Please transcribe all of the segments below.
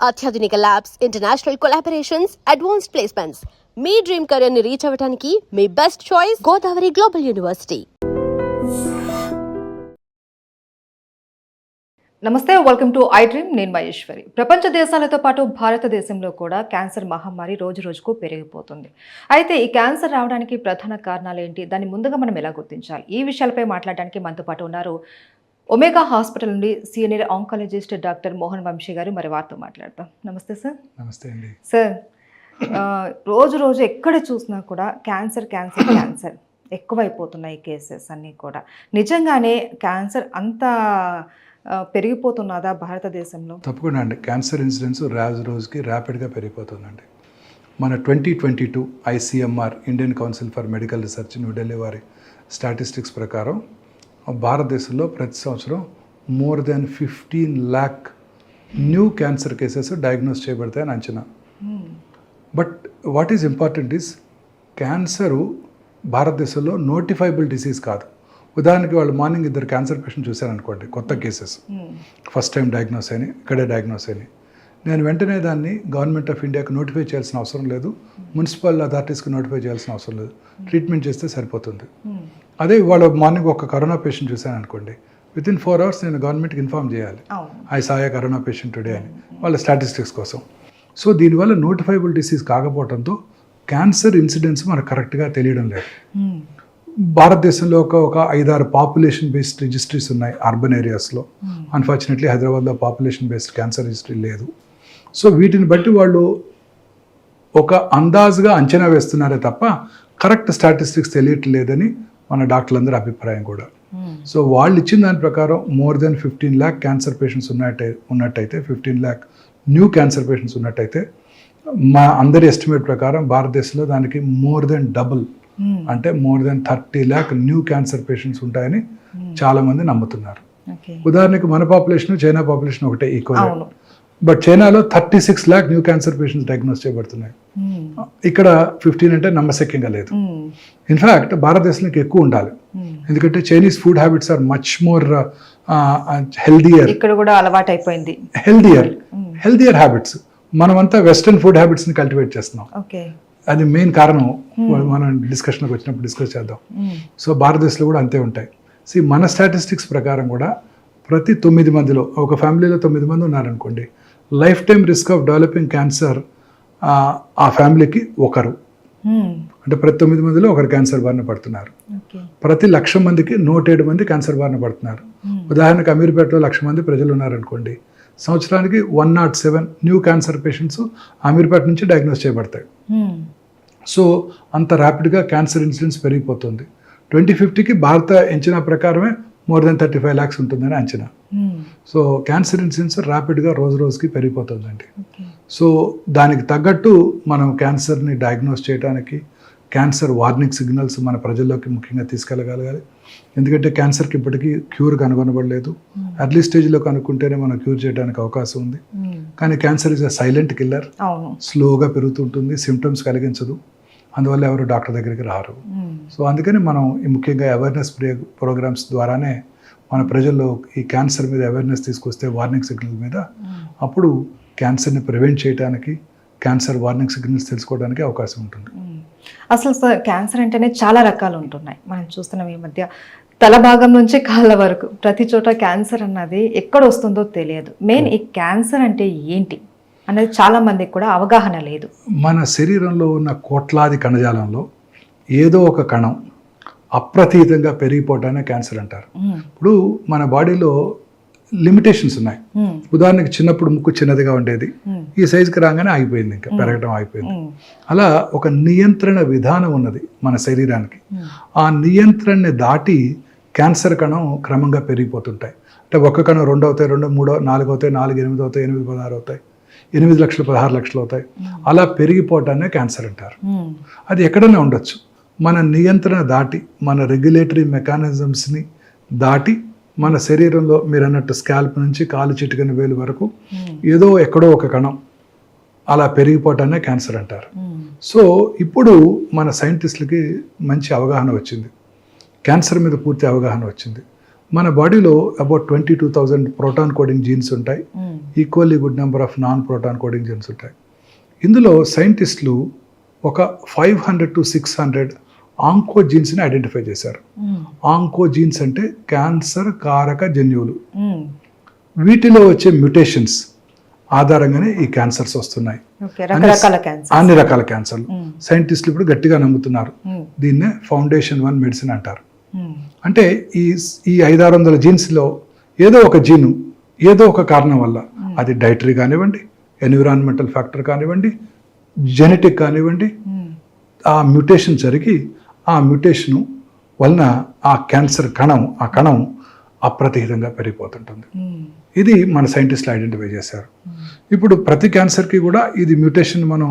అత్యాధునిక labs, international collaborations, advanced placements. మీ dream career ని రీచ్ అవ్వడానికి మీ best choice Godavari global university. నమస్తే, వెల్కమ్ టు ఐ డ్రీమ్. నేను మహేశ్వరి. ప్రపంచ దేశాలతో పాటు భారతదేశంలో కూడా క్యాన్సర్ మహమ్మారి రోజు రోజుకు పెరిగిపోతుంది. అయితే ఈ క్యాన్సర్ రావడానికి ప్రధాన కారణాలు ఏంటి, దాన్ని ముందుగా మనం ఎలా గుర్తించాలి, ఈ విషయాలపై మాట్లాడడానికి మనతో పాటు ఉన్నారు ఒమేగా హాస్పిటల్ నుండి senior oncologist doctor Mohan Vamshi garu. మరి వారితో మాట్లాడతాం. నమస్తే సార్. నమస్తే అండి సార్. రోజు రోజు ఎక్కడ చూసినా కూడా క్యాన్సర్ క్యాన్సర్ క్యాన్సర్ ఎక్కువైపోతున్నాయి కేసెస్ అన్నీ కూడా. నిజంగానే క్యాన్సర్ అంత పెరిగిపోతున్నదా భారతదేశంలో? తప్పకుండా అండి. క్యాన్సర్ ఇన్సిడెన్స్ రోజుకి ర్యాపిడ్గా పెరిగిపోతుందండి. మన 2022 ICMR Indian council for medical research New Delhi వారి స్టాటిస్టిక్స్ ప్రకారం భారతదేశంలో ప్రతి సంవత్సరం more than 15 lakh new cancer cases diagnose చేయబడతాయని అంచనా. But what is important is cancer భారతదేశంలో నోటిఫైబుల్ డిసీజ్ కాదు. ఉదాహరణకి వాళ్ళు మార్నింగ్ ఇద్దరు క్యాన్సర్ పేషెంట్ చూశారనుకోండి, కొత్త కేసెస్ ఫస్ట్ టైం డయాగ్నోస్ అయినాయి, ఇక్కడే డయాగ్నోస్ అయినాయి. నేను వెంటనే దాన్ని గవర్నమెంట్ ఆఫ్ ఇండియాకి నోటిఫై చేయాల్సిన అవసరం లేదు, మున్సిపల్ అథారిటీస్కి నోటిఫై చేయాల్సిన అవసరం లేదు, ట్రీట్మెంట్ చేస్తే సరిపోతుంది. అదే ఇవాళ మార్నింగ్ ఒక కరోనా పేషెంట్ చూశాను అనుకోండి, వితిన్ 4 hours నేను గవర్నమెంట్కి ఇన్ఫార్మ్ చేయాలి, ఐ సాయ కరోనా పేషెంట్ టుడే అని, వాళ్ళ స్టాటిస్టిక్స్ కోసం. సో దీనివల్ల నోటిఫైబుల్ డిసీజ్ కాకపోవడంతో క్యాన్సర్ ఇన్సిడెన్స్ మనకు కరెక్ట్గా తెలియడం లేదు. భారతదేశంలో ఒక 5-6 పాపులేషన్ బేస్డ్ రిజిస్ట్రీస్ ఉన్నాయి అర్బన్ ఏరియాస్లో. అన్ఫార్చునేట్లీ హైదరాబాద్లో పాపులేషన్ బేస్డ్ క్యాన్సర్ రిజిస్ట్రీ లేదు. సో వీటిని బట్టి వాళ్ళు ఒక అందాజుగా అంచనా వేస్తున్నారే తప్ప కరెక్ట్ స్టాటిస్టిక్స్ తెలియట్లేదని మన డాక్టర్లందరి అభిప్రాయం కూడా. సో వాళ్ళు ఇచ్చిన దాని ప్రకారం more than 15 lakh cancer patients ఉన్నట్టయితే 15 lakh న్యూ క్యాన్సర్ పేషెంట్స్ ఉన్నట్టయితే మా అందరి ఎస్టిమేట్ ప్రకారం భారతదేశంలో దానికి మోర్ దెన్ డబుల్, అంటే more than 30 lakh new cancer patients ఉంటాయని చాలా మంది నమ్ముతున్నారు. ఉదాహరణకి మన పాపులేషన్ చైనా పాపులేషన్ ఒకటే ఈక్వల్, బట్ చైనాలో 36 lakh new cancer patients diagnose చేయబడుతున్నాయి. ఇక్కడ 15 అంటే నమ్మశక్యంగా లేదు. ఇన్ఫ్యాక్ట్ భారతదేశానికి ఎక్కువ ఉండాలి, ఎందుకంటే Chinese food habits are much more healthier. ఇక్కడ కూడా అలవాటు అయిపోయింది హెల్దియర్ హ్యాబిట్స్. మనమంతా వెస్టర్న్ ఫుడ్ హ్యాబిట్స్ని కల్టివేట్ చేస్తున్నాం. అది మెయిన్ కారణం. మనం డిస్కషన్కి వచ్చినప్పుడు డిస్కస్ చేద్దాం. సో భారతదేశంలో కూడా అంతే ఉంటాయి. మన స్టాటిస్టిక్స్ ప్రకారం కూడా ప్రతి 9 మందిలో, ఒక ఫ్యామిలీలో 9 మంది ఉన్నారనుకోండి, life time risk of developing cancer ఆ ఫ్యామిలీకి ఒకరు, అంటే ప్రతి 9 మందిలో ఒకరు క్యాన్సర్ బారిన పడుతున్నారు. ప్రతి 1,00,000 మందికి 107 మంది క్యాన్సర్ బారిన పడుతున్నారు. ఉదాహరణకు అమీర్పేటలో 1,00,000 మంది ప్రజలు ఉన్నారనుకోండి, సంవత్సరానికి 107 న్యూ క్యాన్సర్ పేషెంట్స్ అమీర్పేట నుంచి డయాగ్నోస్ చేయబడతాయి. సో అంత ర్యాపిడ్గా క్యాన్సర్ ఇన్సిడెన్స్ పెరిగిపోతుంది. 2050కి భారత అంచనా ప్రకారమే మోర్ దెన్ 35 lakhs ఉంటుందని అంచనా. సో క్యాన్సర్ ఇన్సిడెన్స్ ర్యాపిడ్గా రోజుకి పెరిగిపోతుందండి. సో దానికి తగ్గట్టు మనం క్యాన్సర్ని డయాగ్నోస్ చేయడానికి క్యాన్సర్ వార్నింగ్ సిగ్నల్స్ మన ప్రజల్లోకి ముఖ్యంగా తీసుకెళ్ళగలగాలి. ఎందుకంటే క్యాన్సర్కి ఇప్పటికీ క్యూర్ కనుగొనబడలేదు. ఎర్లీ స్టేజ్లో కనుక్కుంటేనే మనం క్యూర్ చేయడానికి అవకాశం ఉంది. కానీ cancer is a silent killer. స్లోగా పెరుగుతుంటుంది, సిమ్టమ్స్ కలిగించదు, అందువల్ల ఎవరు డాక్టర్ దగ్గరికి రారు. సో అందుకని మనం ముఖ్యంగా అవేర్నెస్ ప్రోగ్రామ్స్ ద్వారానే మన ప్రజల్లో ఈ క్యాన్సర్ మీద అవేర్నెస్ తీసుకొస్తే, వార్నింగ్ సిగ్నల్ మీద, అప్పుడు క్యాన్సర్ని ప్రివెంట్ చేయడానికి, క్యాన్సర్ వార్నింగ్ సిగ్నల్స్ తెలుసుకోవడానికి అవకాశం ఉంటుంది. అసలు సార్, క్యాన్సర్ అంటేనే చాలా రకాలు ఉంటున్నాయి. మనం చూస్తున్నాం ఈ మధ్య తల భాగం నుంచి కాళ్ళ వరకు ప్రతి చోట క్యాన్సర్ అన్నది ఎక్కడ వస్తుందో తెలియదు. మెయిన్ ఈ క్యాన్సర్ అంటే ఏంటి అనేది చాలా మందికి కూడా అవగాహన లేదు. మన శరీరంలో ఉన్న కోట్లాది కణజాలంలో ఏదో ఒక కణం అప్రతీతంగా పెరిగిపోవటానే క్యాన్సర్ అంటారు. ఇప్పుడు మన బాడీలో లిమిటేషన్స్ ఉన్నాయి. ఉదాహరణకి చిన్నప్పుడు ముక్కు చిన్నదిగా ఉండేది, ఈ సైజుకి రాగానే ఆగిపోయింది, ఇంకా పెరగడం ఆగిపోయింది. అలా ఒక నియంత్రణ విధానం ఉన్నది మన శరీరానికి. ఆ నియంత్రణని దాటి క్యాన్సర్ కణం క్రమంగా పెరిగిపోతుంటాయి. అంటే ఒక కణం 2 అవుతాయి, 2, 3, 4 అవుతాయి, 4, 8 అవుతాయి, 8, 16 అవుతాయి, 8 లక్షలు 16 లక్షలు అవుతాయి. అలా పెరిగిపోవటాన్ని క్యాన్సర్ అంటారు. అది ఎక్కడైనా ఉండొచ్చు. మన నియంత్రణ దాటి, మన రెగ్యులేటరీ మెకానిజమ్స్ని దాటి మన శరీరంలో మీరు అన్నట్టు స్కాల్ప్ నుంచి కాలు చిటికన వేలు వరకు ఏదో ఎక్కడో ఒక కణం అలా పెరిగిపోవటాన్ని క్యాన్సర్ అంటారు. సో ఇప్పుడు మన సైంటిస్టులకి మంచి అవగాహన వచ్చింది, క్యాన్సర్ మీద పూర్తి అవగాహన వచ్చింది. మన బాడీలో అబౌట్ 22,000 ప్రోటాన్ కోడింగ్ జీన్స్ ఉంటాయి, equally good number of non proton coding jeans ఉంటాయి. ఇందులో సైంటిస్టులు ఒక 500 to 600 ఆంకో జీన్స్ని ఐడెంటిఫై చేశారు. ఆంకో జీన్స్ అంటే క్యాన్సర్ కారక జన్యువులు. వీటిలో వచ్చే మ్యుటేషన్స్ ఆధారంగానే ఈ క్యాన్సర్స్ వస్తున్నాయి, అన్ని రకాల క్యాన్సర్లు. సైంటిస్టులు ఇప్పుడు గట్టిగా నమ్ముతున్నారు. దీన్నే ఫౌండేషన్ 1 మెడిసిన్ అంటారు. అంటే ఈ 500-600 జీన్స్లో ఏదో ఒక జీను ఏదో ఒక కారణం వల్ల, అది డైటరీ కానివ్వండి, ఎన్విరాన్మెంటల్ ఫ్యాక్టర్ కానివ్వండి, జెనెటిక్ కానివ్వండి, ఆ మ్యుటేషన్ జరిగి ఆ మ్యుటేషను వలన ఆ క్యాన్సర్ కణం అప్రతిహితంగా పెరిగిపోతుంటుంది. ఇది మన సైంటిస్టులు ఐడెంటిఫై చేశారు. ఇప్పుడు ప్రతి క్యాన్సర్కి కూడా ఇది మ్యుటేషన్, మనం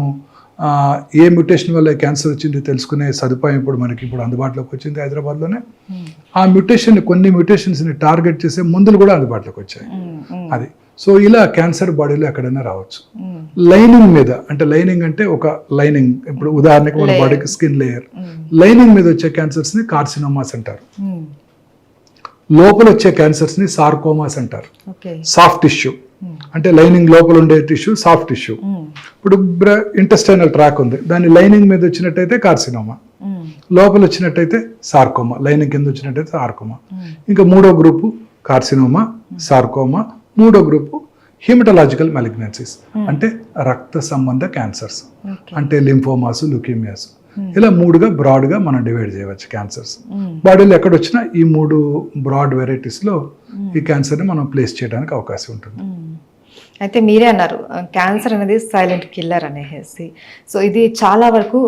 ఏ మ్యుటేషన్ వల్ల క్యాన్సర్ వచ్చింది తెలుసుకునే సదుపాయం ఇప్పుడు మనకి అందుబాటులోకి వచ్చింది హైదరాబాద్లోనే. ఆ కొన్ని మ్యుటేషన్స్ని టార్గెట్ చేసే మందులు కూడా అందుబాటులోకి వచ్చాయి. అది సో ఇలా క్యాన్సర్ బాడీలో ఎక్కడైనా రావచ్చు. లైనింగ్ మీద, అంటే లైనింగ్ అంటే ఒక లైనింగ్, ఇప్పుడు ఉదాహరణకి మన బాడీకి స్కిన్ లేయర్, లైనింగ్ మీద వచ్చే క్యాన్సర్స్ని కార్సినోమాస్ అంటారు. లోపల వచ్చే క్యాన్సర్స్ని సార్కోమాస్ అంటారు. సాఫ్ట్ టిష్యూ అంటే లైనింగ్ లోపల ఉండే టిష్యూ సాఫ్ట్ టిష్యూ. ఇప్పుడు ఇంటెస్టైనల్ ట్రాక్ ఉంది, దాని లైనింగ్ మీద వచ్చినట్టయితే కార్సినోమా, లోపల వచ్చినట్టయితే సార్కోమా, లైనింగ్ కింద వచ్చినట్టయితే సార్కోమా. ఇంకా 3వ గ్రూపు కార్సినోమా, సార్కోమా. 3వ గ్రూపు హిమటలాజికల్ మెలిగ్నెన్సీస్ అంటే రక్త సంబంధ క్యాన్సర్స్, అంటే లింఫోమాస్, లుకీమియాస్. ఇలా 3గా బ్రాడ్గా మనం డివైడ్ చేయవచ్చు క్యాన్సర్స్. బాడీలో ఎక్కడొచ్చినా ఈ 3 బ్రాడ్ వెరైటీస్లో ఈ క్యాన్సర్ని మనం ప్లేస్ చేయడానికి అవకాశం ఉంటుంది. అయితే మీరే అన్నారు క్యాన్సర్ అనేది సైలెంట్ కిల్లర్ అనేసి. సో ఇది చాలా వరకు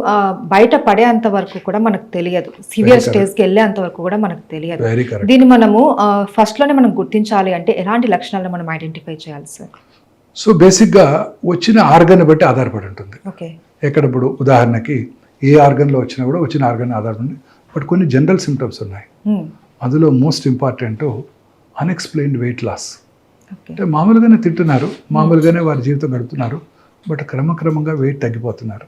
బయట పడేంత వరకు కూడా మనకు తెలియదు, సివియర్ స్టేజ్కి వెళ్ళేంత వరకు కూడా మనకు తెలియదు. దీన్ని మనము ఫస్ట్లోనే మనం గుర్తించాలి అంటే ఎలాంటి లక్షణాలను మనం ఐడెంటిఫై చేయాలి సార్? సో బేసిక్గా వచ్చిన ఆర్గన్ బట్టి ఆధారపడి ఉంటుంది. ఓకే, ఎక్కడ ఇప్పుడు ఉదాహరణకి ఏ ఆర్గన్లో వచ్చినా కూడా వచ్చిన ఆర్గన్ ఆధారపడి, బట్ కొన్ని జనరల్ సిమ్టమ్స్ ఉన్నాయి. అందులో most important unexplained weight loss. అంటే మామూలుగానే తింటున్నారు, మామూలుగానే వారి జీవితం గడుపుతున్నారు, బట్ క్రమక్రమంగా వెయిట్ తగ్గిపోతున్నారు.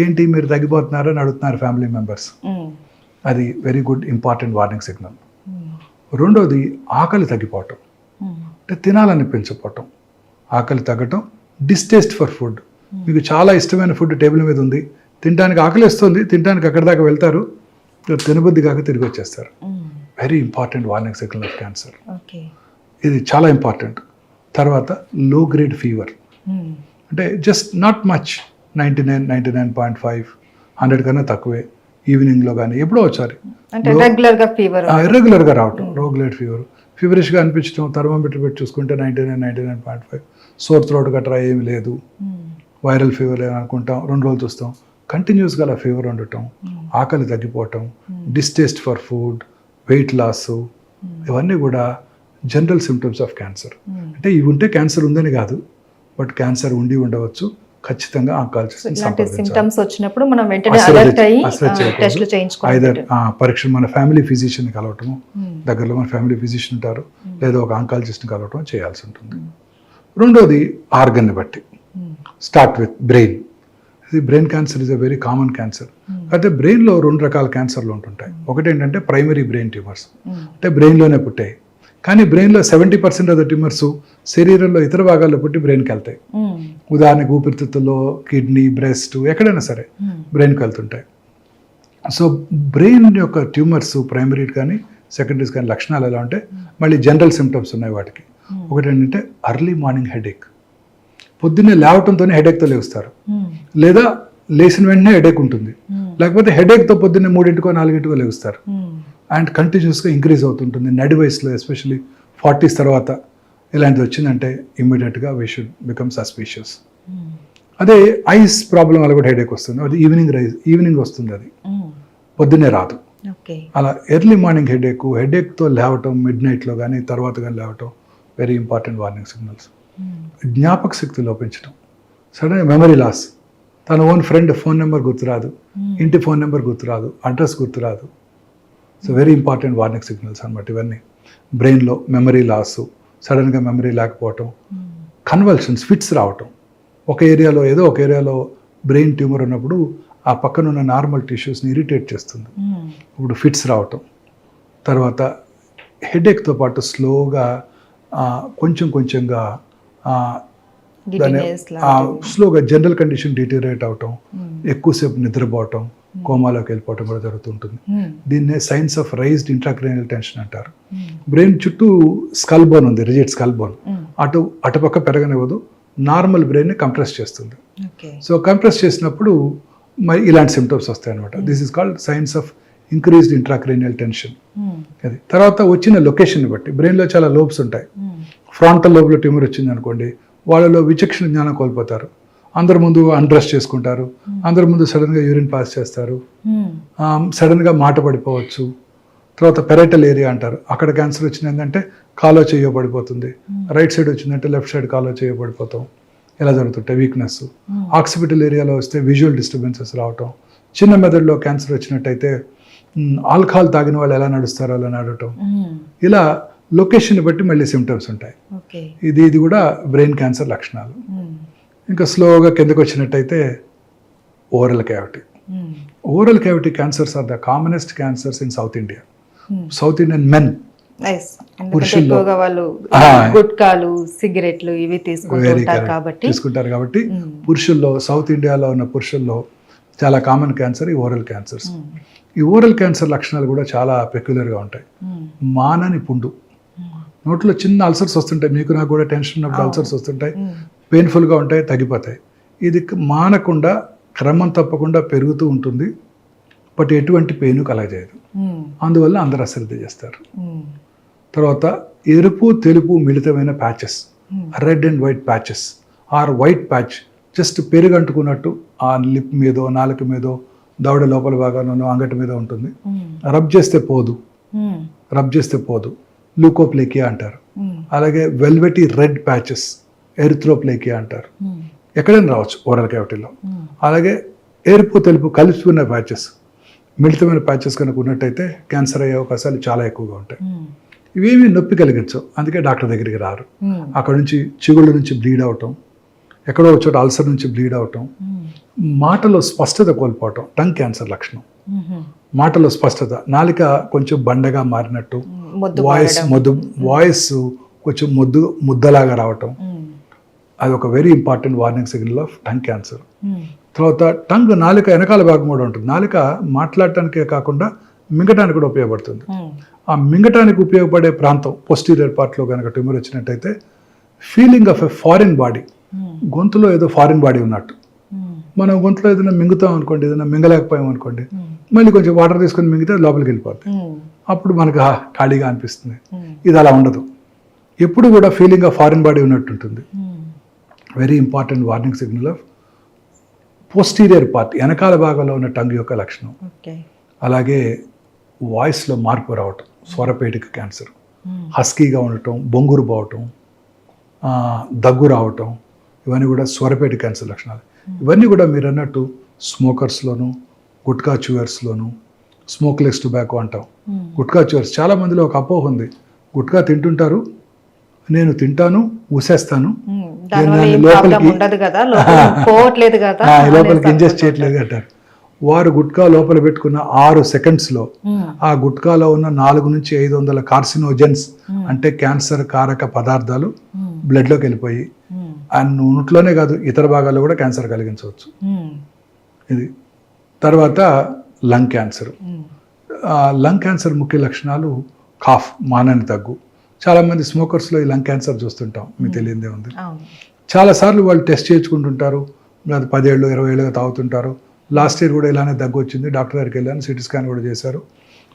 ఏంటి మీరు తగ్గిపోతున్నారు అని అడుగుతున్నారు ఫ్యామిలీ మెంబర్స్. అది very good important warning signal. రెండోది ఆకలి తగ్గిపోవటం, అంటే తినాలనిపించకపోవటం, ఆకలి తగ్గటం, డిస్టేస్ట్ ఫర్ ఫుడ్. మీకు చాలా ఇష్టమైన ఫుడ్ టేబుల్ మీద ఉంది, తినడానికి ఆకలి వస్తుంది, తినడానికి అక్కడి దాకా వెళ్తారు, తినబుద్ధి కాక తిరిగి వచ్చేస్తారు. Very important warning signal of cancer. ఇది చాలా ఇంపార్టెంట్. తర్వాత లో గ్రేడ్ ఫీవర్, అంటే జస్ట్ నాట్ మచ్, 99, 99.5, 100 కన్నా తక్కువే, ఈవినింగ్లో కానీ ఎప్పుడో ఒకసారి ఇర్రెగ్యులర్గా రావటం, లో గ్రేడ్ ఫీవర్, ఫీవరిష్గా అనిపించడం, థర్మోమీటర్ పెట్టి చూసుకుంటే 99, 99.5, సోర్ థ్రోట్ గట్రా ఏమి లేదు, వైరల్ ఫీవర్ అనుకుంటాం, 2 రోజులు చూస్తాం, కంటిన్యూస్గా అలా ఫీవర్ ఉండటం, ఆకలి తగ్గిపోవటం, distaste for food, weight loss, ఇవన్నీ కూడా జనరల్ సిమ్టమ్స్ ఆఫ్ క్యాన్సర్. అంటే ఇవి ఉంటే క్యాన్సర్ ఉందని కాదు, బట్ క్యాన్సర్ ఉండి ఉండవచ్చు. ఖచ్చితంగా సిమ్టమ్స్ వచ్చినప్పుడు మనం వెంటనే అలర్ట్ అయ్యి టెస్టులు చేయించుకోవాలి. ఐదర్ పరీక్ష మన ఫ్యామిలీ ఫిజిషియన్ని కలవటము, దగ్గరలో మన ఫ్యామిలీ ఫిజిషియన్ ఉంటారు, లేదా ఒక ఆంకాలజిస్ట్ని కలవటం చేయాల్సి ఉంటుంది. రెండోది ఆర్గన్ని బట్టి. Start with brain. ఇది brain cancer is a very common cancer. అయితే బ్రెయిన్లో 2 రకాల క్యాన్సర్లు ఉంటుంటాయి. ఒకటి ఏంటంటే ప్రైమరీ బ్రెయిన్ ట్యూమర్స్, అంటే బ్రెయిన్లోనే పుట్టాయి. కానీ బ్రెయిన్లో 70% ఆఫ్ ద ట్యూమర్స్ శరీరంలో ఇతర భాగాల్లో పుట్టి బ్రెయిన్కి వెళ్తాయి. ఉదాహరణకు ఊపిరితిత్తుల్లో, కిడ్నీ, బ్రెస్ట్, ఎక్కడైనా సరే బ్రెయిన్కి వెళ్తుంటాయి. సో బ్రెయిన్ యొక్క ట్యూమర్స్ ప్రైమరీ కానీ సెకండరీస్ కానీ లక్షణాలు ఎలా ఉంటే మళ్ళీ జనరల్ సిమ్టమ్స్ ఉన్నాయి వాటికి. ఒకటి ఏంటంటే అర్లీ మార్నింగ్ హెడేక్, పొద్దున్నే లేవటంతోనే హెడేక్తో లేస్తారు, లేదా లేచిన వెంటనే హెడేక్ ఉంటుంది, లేకపోతే హెడేక్తో పొద్దున్నే 3 4 లేస్తారు, అండ్ కంటిన్యూస్గా ఇంక్రీజ్ అవుతుంటుంది. నడి వయసులో ఎస్పెషల్లీ 40s తర్వాత ఇలాంటిది వచ్చిందంటే ఇమ్మీడియట్గా వీ షుడ్ బికమ్ సస్పీషియస్. అదే ఐస్ ప్రాబ్లం వల్ల కూడా హెడేక్ వస్తుంది, అది ఈవినింగ్ వస్తుంది, అది పొద్దున్నే రాదు. అలా ఎర్లీ మార్నింగ్ హెడేక్తో లేవటం, మిడ్ నైట్లో కానీ తర్వాత కానీ లేవటం వెరీ ఇంపార్టెంట్ వార్నింగ్ సిగ్నల్స్. జ్ఞాపక శక్తి లోపించడం, సడన్ మెమరీ లాస్, తన ఓన్ ఫ్రెండ్ ఫోన్ నెంబర్ గుర్తురాదు, ఇంటి ఫోన్ నెంబర్ గుర్తురాదు, అడ్రస్ గుర్తురాదు. So very important warning signals అనమాట ఇవన్నీ. బ్రెయిన్లో మెమరీ లాస్, సడన్గా మెమరీ లేకపోవటం, కన్వల్షన్స్, ఫిట్స్ రావటం. ఒక ఏరియాలో బ్రెయిన్ ట్యూమర్ ఉన్నప్పుడు ఆ పక్కన ఉన్న నార్మల్ టిష్యూస్ని ఇరిటేట్ చేస్తుంది, ఇప్పుడు ఫిట్స్ రావటం. తర్వాత హెడేక్తో పాటు స్లోగా కొంచెం కొంచెంగా దాని Giddiness లాంటివి. స్లోగా జనరల్ కండిషన్ డిటీరియేట్ అవటం, ఎక్కువసేపు నిద్రపోవటం, కోమాలోకి వెళ్ళిపోవటం కూడా జరుగుతుంటుంది. దీన్నే science of raised intracranial tension అంటారు. బ్రెయిన్ చుట్టూ స్కల్ బోన్ ఉంది, రిజిడ్ స్కల్ బోన్, అటుపక్క పెరగనివ్వదు, నార్మల్ బ్రెయిన్ని కంప్రెస్ చేస్తుంది. ఓకే. సో కంప్రెస్ చేసినప్పుడు మరి ఇలాంటి సిమ్టమ్స్ వస్తాయి అనమాట. This is called science of increased intracranial tension. అది తర్వాత వచ్చిన లొకేషన్ బట్టి బ్రెయిన్లో చాలా లోబ్స్ ఉంటాయి. ఫ్రాంటల్ లోబ్లో ట్యూమర్ వచ్చింది అనుకోండి, వాళ్ళలో విచక్షణ జ్ఞానం కోల్పోతారు, అందరి ముందు అన్డ్రెస్ చేసుకుంటారు, అందరి ముందు సడన్గా యూరిన్ పాస్ చేస్తారు, సడన్గా మాట పడిపోవచ్చు. తర్వాత పెరైటల్ ఏరియా అంటారు, అక్కడ క్యాన్సర్ వచ్చిందంటే కాలో చేయబడిపోతుంది, రైట్ సైడ్ వచ్చిందంటే లెఫ్ట్ సైడ్ కాలో చేయబడిపోతాం, ఇలా జరుగుతుంటాయి. వీక్నెస్. ఆక్సిపిటల్ ఏరియాలో వస్తే విజువల్ డిస్టర్బెన్సెస్ రావటం, చిన్న మెదడులో క్యాన్సర్ వచ్చినట్టయితే ఆల్కహాల్ తాగిన వాళ్ళు ఎలా నడుస్తారో అలా నడవటం, ఇలా లొకేషన్ బట్టి మళ్ళీ సిమ్టమ్స్ ఉంటాయి. ఇది కూడా బ్రెయిన్ క్యాన్సర్ లక్షణాలు. ఇంకా స్లోగా కిందకు వచ్చినట్టయితే oral cavity. Oral cavity cancers are the commonest cancers in South India. South Indian men పురుషుల్లో వాళ్ళు గుట్కాలు, సిగరెట్లు ఇవి తీసుకుంటారు కాబట్టి పురుషుల్లో, సౌత్ ఇండియాలో ఉన్న పురుషుల్లో చాలా కామన్ క్యాన్సర్ ఈ ఓరల్ క్యాన్సర్స్. ఈ ఓరల్ క్యాన్సర్ లక్షణాలు కూడా చాలా పెక్యులర్గా ఉంటాయి. మానని పుండు, నోట్లో చిన్న అల్సర్స్ వస్తుంటాయి, మీకు నాకు కూడా టెన్షన్ ఉన్నప్పుడు అల్సర్స్ వస్తుంటాయి, పెయిన్ఫుల్గా ఉంటాయి, తగ్గిపోతాయి. ఇది మానకుండా క్రమం తప్పకుండా పెరుగుతూ ఉంటుంది, బట్ ఎటువంటి పెయిన్ కలగజేయదు. అందువల్ల అందరూ అశ్రద్ధ చేస్తారు. తర్వాత ఎరుపు తెలుపు మిళితమైన patches, red and white patches or white patch, just పెరుగు అంటుకున్నట్టు ఆ లిప్ మీదో, నాలుక మీదో, దవడ లోపల భాగానో, అంగటి మీద ఉంటుంది. రబ్ చేస్తే పోదు, లూకోప్లేకియా అంటారు. అలాగే వెల్వెటీ రెడ్ ప్యాచెస్, ఎరిథ్రోప్లేకియా అంటారు. ఎక్కడైనా రావచ్చు ఓరల్ క్యావిటీలో. అలాగే ఎరుపు తెలుపు కలిసిపోయిన ప్యాచెస్, మిళితమైన ప్యాచెస్ కనుక ఉన్నట్టయితే క్యాన్సర్ అయ్యే అవకాశాలు చాలా ఎక్కువగా ఉంటాయి. ఇవేమీ నొప్పి కలిగించవు, అందుకే డాక్టర్ దగ్గరికి రారు. అక్కడ నుంచి చిగుళ్ళ నుంచి బ్లీడ్ అవటం, ఎక్కడో చోట అల్సర్ నుంచి బ్లీడ్ అవటం, మాటలో స్పష్టత కోల్పోవటం టంగ్ క్యాన్సర్ లక్షణం. మాటలో స్పష్టత, నాలిక కొంచెం బండగా మారినట్టు, వాయిస్ కొంచెం ముద్దలాగా రావటం, అది ఒక very important warning signal of tongue cancer. తర్వాత టంగ్, నాలిక వెనకాల భాగం కూడా ఉంటుంది. నాలిక మాట్లాడటానికే కాకుండా మింగటానికి కూడా ఉపయోగపడుతుంది. ఆ మింగటానికి ఉపయోగపడే ప్రాంతం పోస్టీరియర్ పార్ట్లో కనుక ట్యూమర్ వచ్చినట్టయితే feeling of a foreign body, గొంతులో ఏదో ఫారిన్ బాడీ ఉన్నట్టు. మనం గొంతులో ఏదైనా మింగుతాం అనుకోండి, ఏదైనా మింగలేకపోయాం అనుకోండి, మళ్ళీ కొంచెం వాటర్ తీసుకొని మింగితే లోపలికి వెళ్ళిపోతుంది, అప్పుడు మనకు ఖాళీగా అనిపిస్తుంది. ఇది అలా ఉండదు, ఎప్పుడు కూడా ఫీలింగ్ ఆఫ్ ఫారిన్ బాడీ ఉన్నట్టు ఉంటుంది. Very important warning signal of posterior part, వెనకాల భాగంలో ఉన్న టంగ్ యొక్క లక్షణం. అలాగే వాయిస్లో మార్పు రావటం, స్వరపేటిక క్యాన్సర్, హస్కీగా ఉండటం, బొంగురు పోవటం, దగ్గు రావటం, ఇవన్నీ కూడా స్వరపేటి క్యాన్సర్ లక్షణాలు. ఇవన్నీ కూడా మీరు అన్నట్టు స్మోకర్స్లోను, గుట్కా చ్యూయర్స్లోను, స్మోక్లెస్ టొబాకో అంటాం. గుట్కా చ్యూయర్స్ చాలా మందిలో ఒక అపోహ ఉంది, గుట్కా తింటుంటారు, నేను తింటాను ఊసేస్తాను, లోపలికి ఇంజెస్ట్ చేయట్లేదు అంటారు. వారు గుట్కా లోపల పెట్టుకున్న 6 సెకండ్స్లో ఆ గుట్కాలో ఉన్న 400 నుంచి 500 కార్సినోజెన్స్ అంటే క్యాన్సర్ కారక పదార్థాలు బ్లడ్లోకి వెళ్ళిపోయి ఆ నోట్లోనే కాదు ఇతర భాగాల్లో కూడా క్యాన్సర్ కలిగించవచ్చు. ఇది తర్వాత లంగ్ క్యాన్సర్. లంగ్ క్యాన్సర్ ముఖ్య లక్షణాలు కాఫ్, మానని దగ్గు. చాలామంది స్మోకర్స్లో ఈ లంగ్ క్యాన్సర్ చూస్తుంటాం, మీకు తెలియదే ఉంది. చాలాసార్లు వాళ్ళు టెస్ట్ చేయించుకుంటుంటారు, 10 ఏళ్ళు 20 ఏళ్ళుగా తాగుతుంటారు. లాస్ట్ ఇయర్ కూడా ఇలానే దగ్గు వచ్చింది, డాక్టర్ దగ్గరికి వెళ్ళాను, సిటీ స్కాన్ కూడా చేశారు,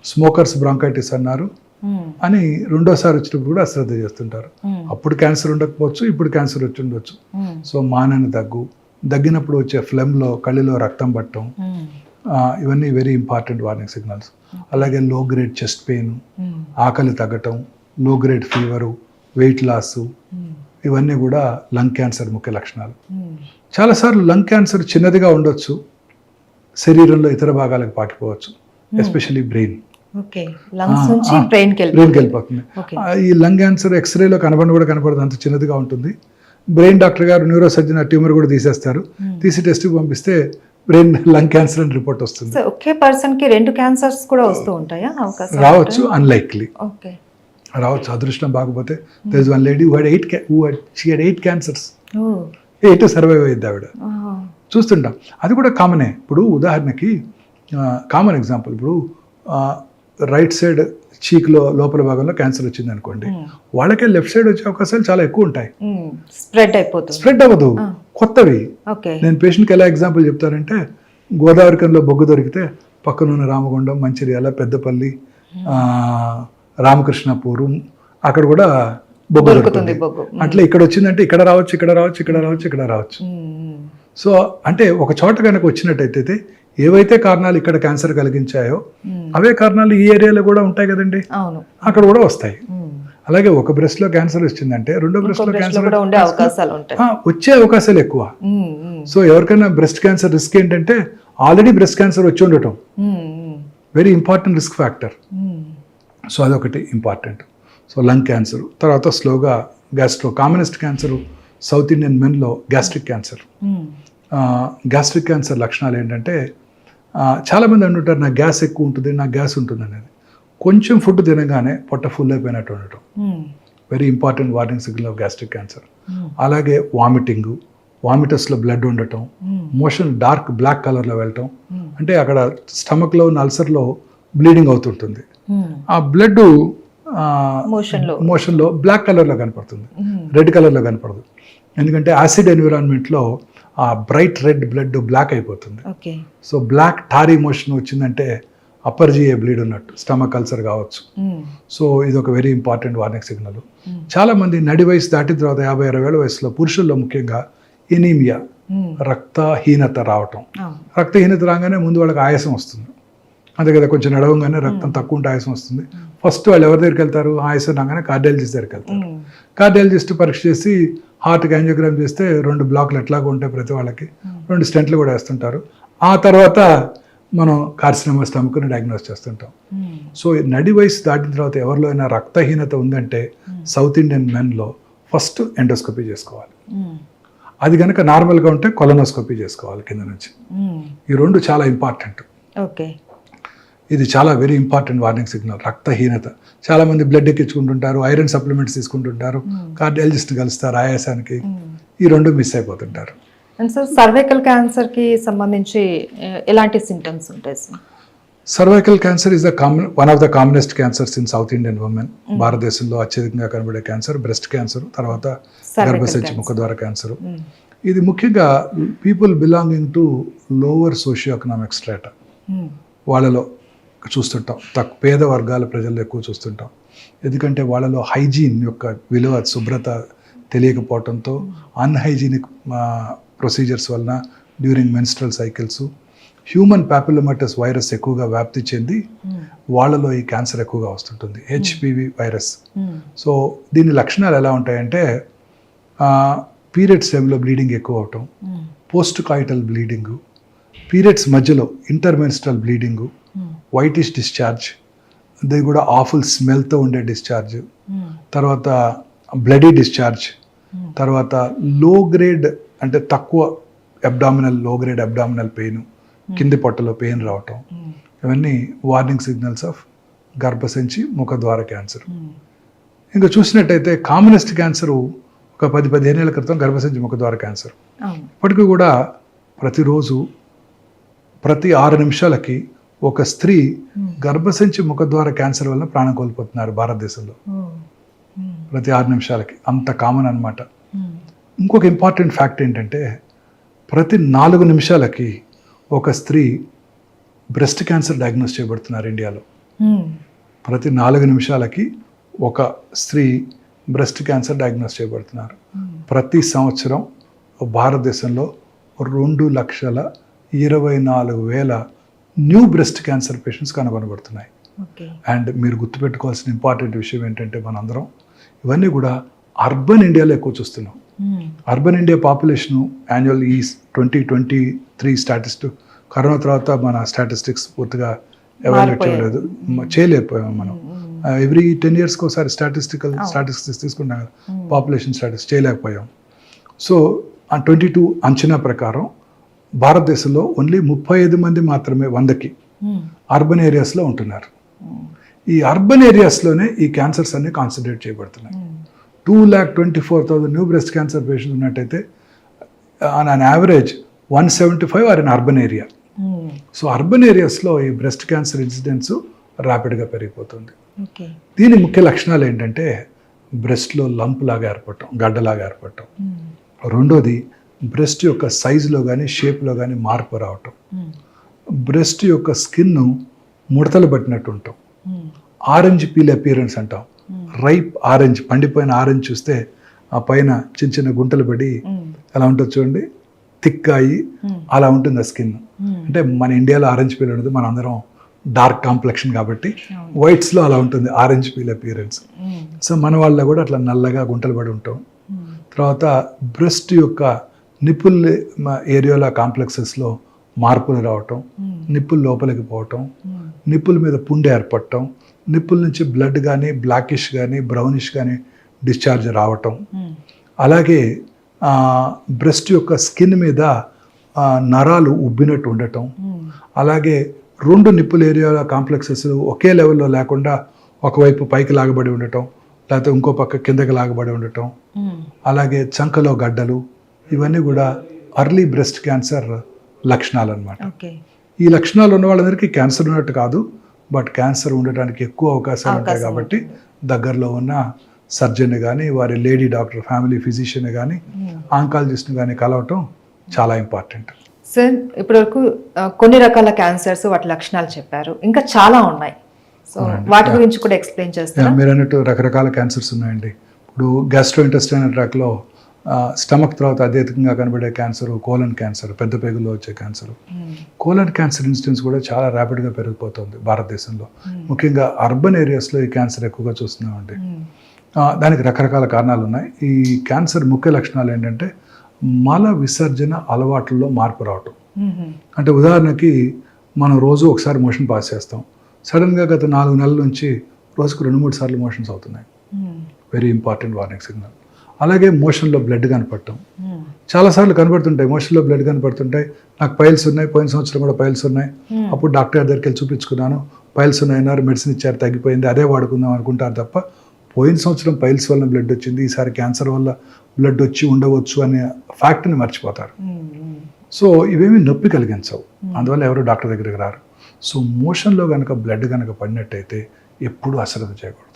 స్మోకర్స్ బ్రాంకైటిస్ అన్నారు అని రెండోసారి వచ్చినప్పుడు కూడా అశ్రద్ధ చేస్తుంటారు. అప్పుడు క్యాన్సర్ ఉండకపోవచ్చు, ఇప్పుడు క్యాన్సర్ వచ్చి ఉండొచ్చు. సో మానని దగ్గు, దగ్గినప్పుడు వచ్చే ఫ్లెమ్లో కళ్ళలో రక్తం పట్టడం, ఇవన్నీ వెరీ ఇంపార్టెంట్ వార్నింగ్ సిగ్నల్స్. అలాగే లో గ్రేడ్ చెస్ట్ పెయిన్, ఆకలి తగ్గటం, లో గ్రేడ్ ఫీవరు, వెయిట్ లాస్, ఇవన్నీ కూడా లంగ్ క్యాన్సర్ ముఖ్య లక్షణాలు. చాలాసార్లు లంగ్ క్యాన్సర్ చిన్నదిగా ఉండొచ్చు, శరీరంలో ఇతర భాగాలకు పాకిపోవచ్చు, ఎస్పెషల్లీ బ్రెయిన్. బ్రెయిన్కి వెళ్ళిపోతుంది. ఈ లంగ్ క్యాన్సర్ ఎక్స్రేలో కనపడదు, అంత చిన్నదిగా ఉంటుంది. బ్రెయిన్ డాక్టర్ గారు, న్యూరో సర్జన్ ఆ ట్యూమర్ కూడా తీసేస్తారు, తీసి టెస్ట్కి పంపిస్తే బ్రెయిన్ లంగ్ క్యాన్సర్ అని రిపోర్ట్ వస్తుంది. ఒకే పర్సన్ కి 2 క్యాన్సర్స్ కూడా వస్తూ ఉంటాయా? రావచ్చు, అన్లైక్లీ. రావచ్చు. అదృష్టం బాగపోతే there is one lady she had 8 cancers, ఓ 8 సర్వైవ్ అయ్యింది ఆవిడ. చూస్తుంటాం, అది కూడా కామనే. ఇప్పుడు ఉదాహరణకి కామన్ ఎగ్జాంపుల్, ఇప్పుడు రైట్ సైడ్ చీక్లో లోపల భాగంలో క్యాన్సర్ వచ్చింది అనుకోండి, వాళ్ళకే లెఫ్ట్ సైడ్ వచ్చే అవకాశాలు చాలా ఎక్కువ ఉంటాయి. స్ప్రెడ్ అవ్వదు, కొత్తవి. నేను పేషెంట్కి ఎలా ఎగ్జాంపుల్ చెప్తానంటే, గోదావరికంలో బొగ్గు దొరికితే పక్కనున్న రామగుండం, మంచిర్యాల, పెద్దపల్లి, రామకృష్ణపూరు అక్కడ కూడా బొగ్గు దొరుకుతుంది. అట్లా ఇక్కడ వచ్చిందంటే ఇక్కడ రావచ్చు, ఇక్కడ రావచ్చు, ఇక్కడ రావచ్చు, ఇక్కడ రావచ్చు. సో అంటే ఒక చోట కనుక వచ్చినట్టయితే ఏవైతే కారణాలు ఇక్కడ క్యాన్సర్ కలిగించాయో అవే కారణాలు ఈ ఏరియాలో కూడా ఉంటాయి కదండి, అక్కడ కూడా వస్తాయి. అలాగే ఒక బ్రెస్ట్ లో క్యాన్సర్ వచ్చిందంటే రెండో బ్రెస్ట్ లో క్యాన్సర్ వచ్చే అవకాశాలు ఎక్కువ. సో ఎవరికైనా బ్రెస్ట్ క్యాన్సర్ రిస్క్ ఏంటంటే ఆల్రెడీ బ్రెస్ట్ క్యాన్సర్ వచ్చి ఉండటం, very important risk factor. So అదొకటి ఇంపార్టెంట్. సో లంగ్ క్యాన్సర్, తర్వాత స్లోగా gastro. Commonest cancer south Indian మెన్లో గ్యాస్ట్రిక్ క్యాన్సర్. గ్యాస్ట్రిక్ క్యాన్సర్ లక్షణాలు ఏంటంటే, చాలామంది అంటుంటారు నాకు గ్యాస్ ఎక్కువ ఉంటుంది, నాకు గ్యాస్ ఉంటుంది అనేది. కొంచెం ఫుడ్ తినగానే పొట్ట ఫుల్ అయిపోయినట్టు ఉండటం, very important warning signal of gastric cancer. అలాగే వామిటింగ్, వామిటర్స్లో బ్లడ్ ఉండటం, మోషన్ డార్క్ బ్లాక్ కలర్లో వెళ్ళటం, అంటే అక్కడ స్టమక్లో ఉన్న అల్సర్లో బ్లీడింగ్ అవుతుంటుంది. ఆ బ్లడ్ మోషన్లో బ్లాక్ కలర్లో కనపడుతుంది, రెడ్ కలర్లో కనపడదు. ఎందుకంటే యాసిడ్ ఎన్విరాన్మెంట్లో ఆ బ్రైట్ రెడ్ బ్లడ్ బ్లాక్ అయిపోతుంది. సో బ్లాక్ టారీ మోషన్ వచ్చిందంటే అప్పర్ జిఏ బ్లీడ్ ఉన్నట్టు, స్టమక్ అల్సర్ కావచ్చు. సో ఇది ఒక వెరీ ఇంపార్టెంట్ వార్నింగ్ సిగ్నల్. చాలా మంది నడి వయసు దాటిన తర్వాత 50-60 ఏళ్ళ వయసులో పురుషుల్లో ముఖ్యంగా ఎనీమియా, రక్తహీనత రావటం. రక్తహీనత రాగానే ముందు వాళ్ళకి ఆయాసం వస్తుంది, అంతే కదా, కొంచెం నడవంగానే రక్తం తక్కువ ఉంటే ఆయాసం వస్తుంది. ఫస్ట్ వాళ్ళు ఎవరి దగ్గరికి వెళ్తారు, ఆయాసం రాగానే కార్డియాలజిస్ట్ దగ్గరికి వెళ్తారు. కార్డియాలజిస్ట్ పరీక్ష చేసి హార్ట్కి యాంజియోగ్రామ్ చేస్తే 2 బ్లాక్లు ఎట్లాగా ఉంటాయి ప్రతి వాళ్ళకి, 2 స్టెంట్లు కూడా వేస్తుంటారు. ఆ తర్వాత మనం కార్సినోమా స్టమక్ని డయాగ్నోస్ చేస్తుంటాం. సో నడి వయసు దాటిన తర్వాత ఎవరిలో అయినా రక్తహీనత ఉందంటే సౌత్ ఇండియన్ మెన్లో ఫస్ట్ ఎండోస్కోపీ చేసుకోవాలి. అది కనుక నార్మల్గా ఉంటే కొలనోస్కోపీ చేసుకోవాలి కింద నుంచి. ఈ 2 చాలా ఇంపార్టెంట్. ఇది చాలా వెరీ ఇంపార్టెంట్ వార్నింగ్ సిగ్నల్. రక్తహీనత, చాలా మంది బ్లడ్ ఎక్కించుకుంటుంటారు, ఐరన్ సప్లిమెంట్స్ తీసుకుంటుంటారు, కార్డియాలజిస్ట్ కలుస్తారు ఆయాసానికి, ఈ 2 మిస్ అయిపోతుంటారు. అండ్ సార్, సర్వైకల్ క్యాన్సర్ కి సంబంధించి ఎలాంటి సింటమ్స్ ఉంటాయి sir? Cervical cancer is one of the commonest cancers in south Indian women. భారతదేశంలో అత్యధికంగా కనబడే క్యాన్సర్ బ్రెస్ట్ క్యాన్సర్, తర్వాత గర్భసంచి ముఖద్వార క్యాన్సర్. ఇది ముఖ్యంగా people belonging to lower socio economic strata వాళ్ళలో చూస్తుంటాం, పేద వర్గాల ప్రజల్లో ఎక్కువ చూస్తుంటాం. ఎందుకంటే వాళ్ళలో హైజీన్ యొక్క విలువ, శుభ్రత తెలియకపోవడంతో అన్హైజీనిక్ ప్రొసీజర్స్ వలన during menstrual cycles human papillomatous virus ఎక్కువగా వ్యాప్తి చెంది వాళ్ళలో ఈ క్యాన్సర్ ఎక్కువగా వస్తుంటుంది, హెచ్పివి వైరస్. సో దీని లక్షణాలు ఎలా ఉంటాయంటే, పీరియడ్స్ టైంలో బ్లీడింగ్ ఎక్కువ అవటం, పోస్ట్ కాయిటల్ బ్లీడింగు, పీరియడ్స్ మధ్యలో ఇంటర్మెన్స్ట్రల్ బ్లీడింగు, వైటిష్ డిశ్చార్జ్, అది కూడా ఆఫుల్ స్మెల్తో ఉండే డిశ్చార్జ్, తర్వాత బ్లడీ డిశ్చార్జ్, తర్వాత లో గ్రేడ్ అంటే తక్కువ అబ్డామినల్, లో గ్రేడ్ అబ్డామినల్ పెయిన్, కింది పొట్టలో పెయిన్ రావటం, ఇవన్నీ వార్నింగ్ సిగ్నల్స్ ఆఫ్ గర్భసంచి ముఖద్వార క్యాన్సర్. ఇంకా చూసినట్టయితే కామనెస్ట్ క్యాన్సర్ ఒక 10-15 ఏళ్ల క్రితం గర్భసంచి ముఖద్వార క్యాన్సర్. ఇప్పటికీ కూడా ప్రతిరోజు ప్రతి 6 నిమిషాలకి ఒక స్త్రీ గర్భసంచి ముఖద్వార క్యాన్సర్ వల్ల ప్రాణం కోల్పోతున్నారు భారతదేశంలో. ప్రతి 6 నిమిషాలకి, అంత కామన్ అనమాట. ఇంకొక ఇంపార్టెంట్ ఫ్యాక్ట్ ఏంటంటే, ప్రతి 4 నిమిషాలకి ఒక స్త్రీ బ్రెస్ట్ క్యాన్సర్ డయాగ్నోస్ చేయబడుతున్నారు ఇండియాలో. ప్రతి 4 నిమిషాలకి ఒక స్త్రీ బ్రెస్ట్ క్యాన్సర్ డయాగ్నోస్ చేయబడుతున్నారు. ప్రతి సంవత్సరం భారతదేశంలో 2,24,000 న్యూ బ్రెస్ట్ క్యాన్సర్ పేషెంట్స్ కనుగొనబడుతున్నాయి. అండ్ మీరు గుర్తుపెట్టుకోవాల్సిన ఇంపార్టెంట్ విషయం ఏంటంటే, మనందరం ఇవన్నీ కూడా అర్బన్ ఇండియాలో ఎక్కువ చూస్తున్నాం. అర్బన్ ఇండియా పాపులేషను యాన్యువల్ ఈ 2023 స్టాటిస్టిక్, కరోనా తర్వాత మన స్టాటిస్టిక్స్ పూర్తిగా ఎవాల్యుయేట్ చేయలేదు, చేయలేకపోయాం మనం. ఎవ్రీ 10 yearsకి ఒకసారి స్టాటిస్టిక్స్ తీసుకుంటాం కదా, పాపులేషన్ స్టాటిస్టిక్స్ చేయలేకపోయాం. సో ఆ 22 అంచనా ప్రకారం భారతదేశంలో ఓన్లీ 35 మంది మాత్రమే 100కి అర్బన్ ఏరియాస్లో ఉంటున్నారు. ఈ అర్బన్ ఏరియాస్లోనే ఈ క్యాన్సర్స్ అన్ని కాన్సన్ట్రేట్ చేయబడుతున్నాయి. 2,24,000 న్యూ బ్రెస్ట్ క్యాన్సర్ పేషెంట్స్ ఉన్నట్టయితే on an average 175 are in urban area. So urban ఏరియాస్లో ఈ బ్రెస్ట్ క్యాన్సర్ ఇన్సిడెన్స్ ర్యాపిడ్గా పెరిగిపోతుంది. దీని ముఖ్య లక్షణాలు ఏంటంటే బ్రెస్ట్లో లంప్ లాగా ఏర్పడటం, గడ్డలాగా ఏర్పడటం. రెండోది బ్రెస్ట్ యొక్క సైజులో కానీ షేప్లో కానీ మార్పు రావటం. బ్రెస్ట్ యొక్క స్కిన్ ముడతలు పట్టినట్టు ఉంటాం. ఆరెంజ్ పీల్ అపియరెన్స్ అంటాం. రైప్ ఆరెంజ్, పండిపోయిన ఆరెంజ్ చూస్తే ఆ పైన చిన్న చిన్న గుంటలు పడి ఎలా ఉంటుంది చూడండి, థిక్ అయ్యి అలా ఉంటుంది ఆ స్కిన్. అంటే మన ఇండియాలో ఆరెంజ్ పీల్ ఉండదు, మన అందరం డార్క్ కాంప్లెక్షన్ కాబట్టి వైట్స్లో అలా ఉంటుంది ఆరెంజ్ పీల్ అపియరెన్స్. సో మన వాళ్ళలో కూడా అట్లా నల్లగా గుంటలు పడి ఉంటాం. తర్వాత బ్రెస్ట్ యొక్క నిప్పుల్ ఏరియాలో కాంప్లెక్సెస్లో మార్పులు రావటం, నిప్పులు లోపలికి పోవటం, నిప్పుల మీద పుండె ఏర్పడటం, నిప్పుల నుంచి బ్లడ్ కానీ బ్లాకిష్ కానీ బ్రౌనిష్ కానీ డిశ్చార్జ్ రావటం. అలాగే బ్రెస్ట్ యొక్క స్కిన్ మీద నరాలు ఉబ్బినట్టు ఉండటం. అలాగే రెండు నిప్పుల ఏరియాల కాంప్లెక్సెస్ ఒకే లెవెల్లో లేకుండా ఒకవైపు పైకి లాగబడి ఉండటం, లేకపోతే ఇంకో పక్క కిందకి లాగబడి ఉండటం. అలాగే చంకలో గడ్డలు, ఇవన్నీ కూడా అర్లీ బ్రెస్ట్ క్యాన్సర్ లక్షణాలు అన్నమాట. ఈ లక్షణాలు ఉన్న వాళ్ళందరికీ క్యాన్సర్ ఉన్నట్టు కాదు, బట్ క్యాన్సర్ ఉండటానికి ఎక్కువ అవకాశాలు ఉంటాయి కాబట్టి దగ్గరలో ఉన్న సర్జన్ కానీ వారి లేడీ డాక్టర్, ఫ్యామిలీ ఫిజిషియన్ కానీ ఆంకాలజిస్ట్ని కానీ కలవటం చాలా ఇంపార్టెంట్. సార్ ఇప్పటివరకు కొన్ని రకాల క్యాన్సర్స్ వాటి లక్షణాలు చెప్పారు, ఇంకా చాలా ఉన్నాయి. సో వాటి గురించి కూడా ఎక్స్ప్లెయిన్ చేస్తారా? మీరు అన్నట్టు రకరకాల క్యాన్సర్స్ ఉన్నాయండి. ఇప్పుడు గ్యాస్ట్రోఇంటెస్టైనల్ ట్రాక్లో స్టమక్ తర్వాత అత్యధికంగా కనబడే క్యాన్సర్ కోలన్ క్యాన్సర్, పెద్ద పేగుల్లో వచ్చే క్యాన్సర్. కోలన్ క్యాన్సర్ ఇన్సిడెన్స్ కూడా చాలా ర్యాపిడ్గా పెరిగిపోతుంది భారతదేశంలో. ముఖ్యంగా అర్బన్ ఏరియాస్లో ఈ క్యాన్సర్ ఎక్కువగా చూస్తున్నామండి. దానికి రకరకాల కారణాలు ఉన్నాయి. ఈ క్యాన్సర్ ముఖ్య లక్షణాలు ఏంటంటే మల విసర్జన అలవాట్లలో మార్పు రావటం. అంటే ఉదాహరణకి మనం రోజు ఒకసారి మోషన్ పాస్ చేస్తాం, సడన్గా గత 4 నెలల నుంచి రోజుకు 2-3 సార్లు మోషన్స్ అవుతున్నాయి. Very important warning signal. అలాగే మోషన్లో బ్లడ్ కనపడటం, చాలాసార్లు కనపడుతుంటాయి. మోషన్లో బ్లడ్ కనపడుతుంటాయి. నాకు పైల్స్ ఉన్నాయి, పోయిన సంవత్సరం కూడా పైల్స్ ఉన్నాయి, అప్పుడు డాక్టర్ దగ్గరికి వెళ్ళి చూపించుకున్నాను, పైల్స్ ఉన్నాయన్నారు, మెడిసిన్ ఇచ్చారు, తగ్గిపోయింది, అదే వాడుకుందాం అనుకుంటారు తప్ప పోయిన సంవత్సరం పైల్స్ వల్ల బ్లడ్ వచ్చింది, ఈసారి క్యాన్సర్ వల్ల బ్లడ్ వచ్చి ఉండవచ్చు అనే ఫ్యాక్ట్ని మర్చిపోతారు. సో ఇవేమీ నొప్పి కలిగించవు, అందువల్ల ఎవరు డాక్టర్ దగ్గరికి రారు. సో మోషన్లో కనుక బ్లడ్ కనుక పడినట్టయితే ఎప్పుడూ అశ్రద్ధ చేయకూడదు.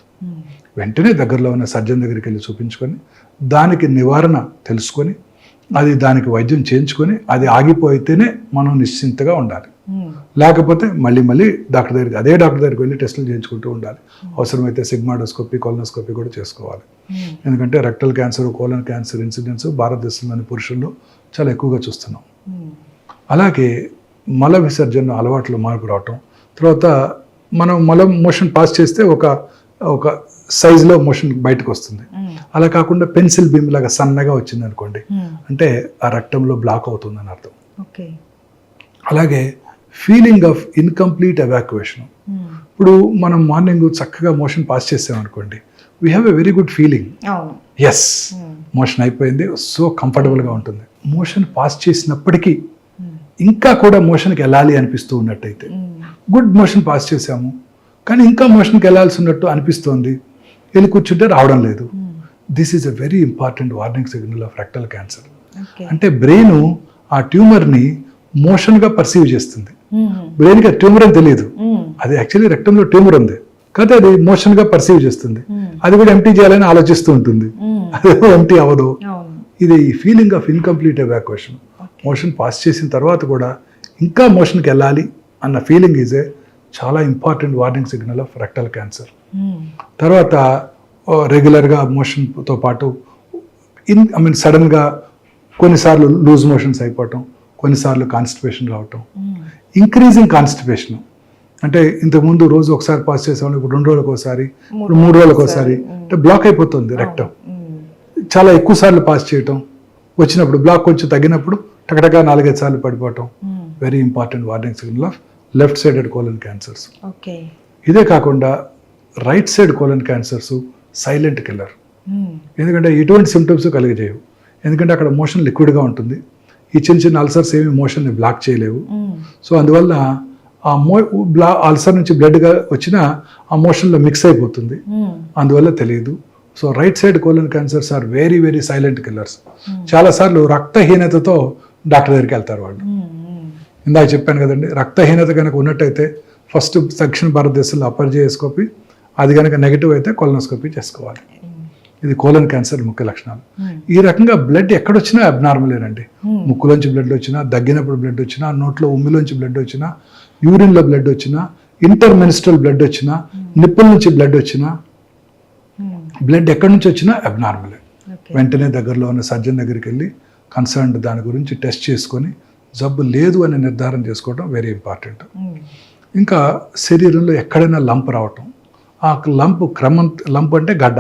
వెంటనే దగ్గరలో ఉన్న సర్జన్ దగ్గరికి వెళ్ళి చూపించుకొని దానికి నివారణ తెలుసుకొని అది దానికి వైద్యం చేయించుకొని అది ఆగిపోయితేనే మనం నిశ్చింతగా ఉండాలి. లేకపోతే మళ్ళీ డాక్టర్ దగ్గరికి, అదే డాక్టర్ దగ్గరికి వెళ్ళి టెస్టులు చేయించుకుంటూ ఉండాలి. అవసరమైతే సిగ్మాడోస్కోపీ, కొలనోస్కోపీ కూడా చేసుకోవాలి. ఎందుకంటే rectal cancer, colon cancer incidence భారతదేశంలోని పురుషుల్లో చాలా ఎక్కువగా చూస్తున్నాం. అలాగే మల విసర్జన అలవాట్లు మార్పు రావటం, తర్వాత మనం మోషన్ పాస్ చేస్తే ఒక సైజులో మోషన్ బయటకు వస్తుంది. అలా కాకుండా పెన్సిల్ బీమ్ లాగా సన్నగా వచ్చింది అనుకోండి, అంటే ఆ రక్తంలో బ్లాక్ అవుతుందని అర్థం. అలాగే ఫీలింగ్ ఆఫ్ ఇన్కంప్లీట్ ఎవాక్యుయేషన్. ఇప్పుడు మనం మార్నింగ్ చక్కగా మోషన్ పాస్ చేసామనుకోండి, we have a very good feeling, as motion అయిపోయింది, సో కంఫర్టబుల్గా ఉంటుంది. మోషన్ పాస్ చేసినప్పటికీ ఇంకా కూడా మోషన్కి వెళ్ళాలి అనిపిస్తూ ఉన్నట్టయితే, గుడ్ మోషన్ పాస్ చేసాము కానీ ఇంకా మోషన్కి వెళ్ళాల్సి ఉన్నట్టు అనిపిస్తోంది, వెళ్ళి కూర్చుంటే రావడం లేదు, this is a very important warning signal of rectal cancer. అంటే బ్రెయిన్ ఆ ట్యూమర్ని మోషన్గా పర్సీవ్ చేస్తుంది. బ్రెయిన్కి ట్యూమర్ అని తెలియదు, అది యాక్చువల్లీ రెక్టంలో ట్యూమర్ ఉంది కానీ అది మోషన్గా పర్సీవ్ చేస్తుంది. అది కూడా ఎంటీ చేయాలని ఆలోచిస్తూ ఉంటుంది, అదే ఎంటీ అవ్వదు. ఇది feeling of incomplete evacuation. Motion pass చేసిన తర్వాత కూడా ఇంకా మోషన్కి వెళ్ళాలి అన్న ఫీలింగ్ ఈజ్ ఏ చాలా important warning signal of rectal cancer. తర్వాత రెగ్యులర్గా మోషన్తో పాటు సడన్గా కొన్నిసార్లు లూజ్ మోషన్స్ అయిపోవటం, కొన్నిసార్లు కాన్స్టిపేషన్ రావటం. ఇంక్రీజింగ్ కాన్స్టిపేషన్ అంటే ఇంతకుముందు రోజు ఒకసారి పాస్ చేసేవాళ్ళు ఇప్పుడు 2 రోజులకు ఒకసారి, ఇప్పుడు 3 రోజులకు ఒకసారి, అంటే బ్లాక్ అయిపోతుంది రెక్టం. చాలా ఎక్కువ సార్లు పాస్ చేయటం, వచ్చినప్పుడు బ్లాక్ కొంచెం తగ్గినప్పుడు టకటగా 4-5 సార్లు పడిపోవటం. Very important warning signal of left sided colon cancers. ఇదే కాకుండా right side colon cancers silent killer. ఎందుకంటే ఎటువంటి సిమ్టమ్స్ కలిగజేయవు, ఎందుకంటే అక్కడ మోషన్ లిక్విడ్గా ఉంటుంది. ఈ చిన్న అల్సర్స్ ఏమి మోషన్ని బ్లాక్ చేయలేవు. సో అందువల్ల ఆ అల్సర్ నుంచి బ్లడ్గా వచ్చిన ఆ మోషన్లో మిక్స్ అయిపోతుంది, అందువల్ల తెలియదు. So right side colon cancers are very very silent killers. చాలాసార్లు రక్తహీనతతో డాక్టర్ దగ్గరికి వెళ్తారు వాళ్ళు. ఇందాక చెప్పాను కదండి, రక్తహీనత కనుక ఉన్నట్టయితే ఫస్ట్ దక్షిణ భారతదేశంలో అపర్జయోస్కోపీ, అది కనుక నెగిటివ్ అయితే కొలనోస్కోపీ చేసుకోవాలి. ఇది కోలన్ క్యాన్సర్ ముఖ్య లక్షణాలు. ఈ రకంగా బ్లడ్ ఎక్కడొచ్చినా అబ్నార్మలేనండి. ముక్కులోంచి బ్లడ్ వచ్చినా, దగ్గినప్పుడు బ్లడ్ వచ్చినా, నోట్లో ఉమ్మిలోంచి బ్లడ్ వచ్చినా, యూరిన్లో బ్లడ్ వచ్చినా, ఇంటర్మెనిస్ట్రల్ బ్లడ్ వచ్చినా, నిప్పుల నుంచి బ్లడ్ వచ్చినా, బ్లడ్ ఎక్కడి నుంచి వచ్చినా అబ్నార్మలే. వెంటనే దగ్గరలో ఉన్న సర్జన్ దగ్గరికి వెళ్ళి కన్సర్న్డ్ దాని గురించి టెస్ట్ చేసుకొని జబ్బు లేదు అని నిర్ధారణ చేసుకోవడం వెరీ ఇంపార్టెంట్. ఇంకా శరీరంలో ఎక్కడైనా లంప్ రావటం, ఆ లంప్ అంటే గడ్డ,